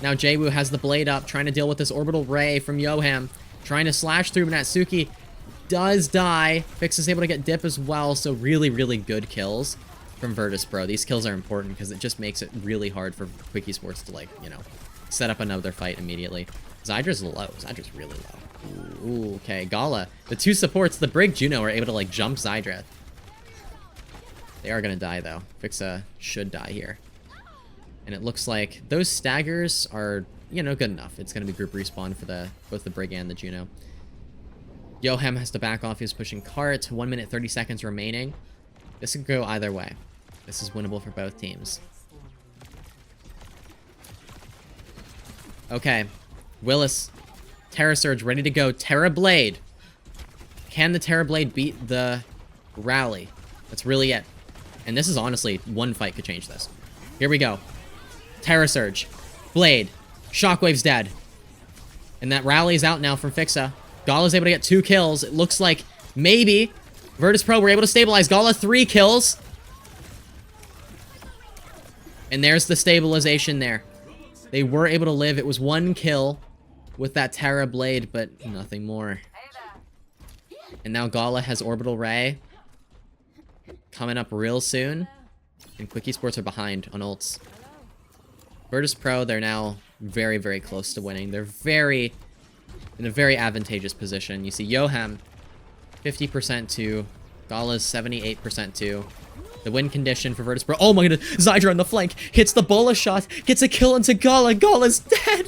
Now Jwoo has the blade up, trying to deal with this Orbital Ray from Yohem. Trying to slash through. Natsuki does die. Fix is able to get Dip as well. So really, really good kills from Virtus.pro. These kills are important because it just makes it really hard for Quick Esports to, like, you know, set up another fight immediately. Zydra's low. Zydra's really low. Ooh, okay, Gala. The 2 supports, the Brig Juno, are able to, like, jump Zydra. They are gonna die, though. Fixa should die here. And it looks like those staggers are, you know, good enough. It's gonna be group respawn for both the Brig and the Juno. Yohem has to back off. He's pushing cart. 1 minute, 30 seconds remaining. This could go either way. This is winnable for both teams. Okay. Willis. Terra Surge ready to go. Terra Blade. Can the Terra Blade beat the rally? That's really it. And this is honestly, one fight could change this. Here we go. Terra Surge. Blade. Shockwave's dead. And that rally is out now from Fixa. Gala's able to get 2 kills. It looks like maybe Virtus.pro were able to stabilize. Gala 3 kills. And there's the stabilization there. They were able to live. It was 1 kill with that Terra Blade, but nothing more. And now Gala has Orbital Ray coming up real soon. And Quick Esports are behind on ults. Virtus.pro, they're now very, very close to winning. They're in a very advantageous position. You see Yohem, 50% to Gala's 78% to. The win condition for Virtus.pro. Oh my goodness, Zydra on the flank. Hits the Bola shot. Gets a kill into Gala. Gala's dead.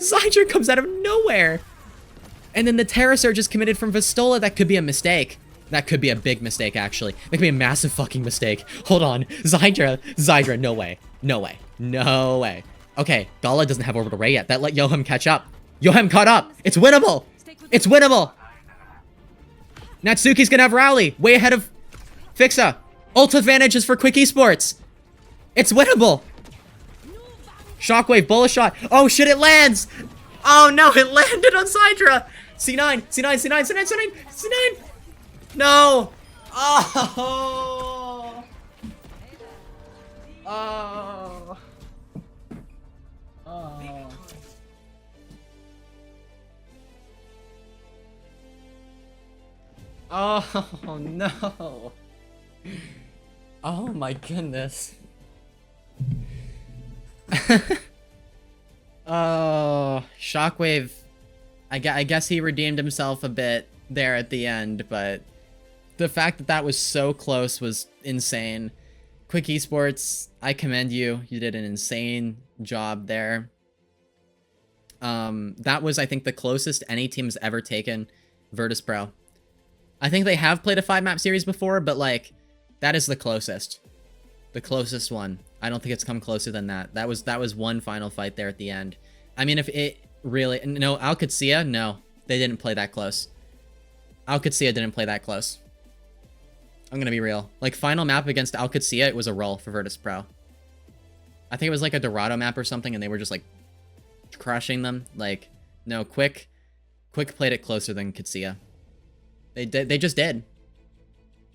Zydra comes out of nowhere. And then the Terra Surge is committed from Vistola. That could be a mistake. That could be a big mistake, actually. That could be a massive fucking mistake. Hold on. Zydra, no way. No way. No way. Okay, Gala doesn't have Orbital Ray yet. That let Yohem catch up. Yohem caught up. It's winnable. It's winnable. Natsuki's gonna have rally. Way ahead of Fixa. Ult advantage is for Quick Esports. It's winnable. Shockwave, Bola shot. Oh shit, it lands. Oh no, it landed on Zydra. C9, C9, C9, C9, C9, C9. No. Oh. Oh. Oh. Oh no. Oh my goodness. Oh, Shockwave. I guess he redeemed himself a bit there at the end, but the fact that that was so close was insane. Quick Esports, I commend you. You did an insane job there. That was, I think, the closest any team's ever taken Virtus Pro. I think they have played a 5-map series before, but, like, that is the closest. The closest one. I don't think it's come closer than that. That was one final fight there at the end. I mean, if it really... No, OWCS, no. They didn't play that close. OWCS didn't play that close. I'm gonna be real. Like, final map against OWCS, it was a roll for Virtus Pro. I think it was like a Dorado map or something, and they were just, like, crushing them. Like, no, Quick played it closer than Kitsia. They just did.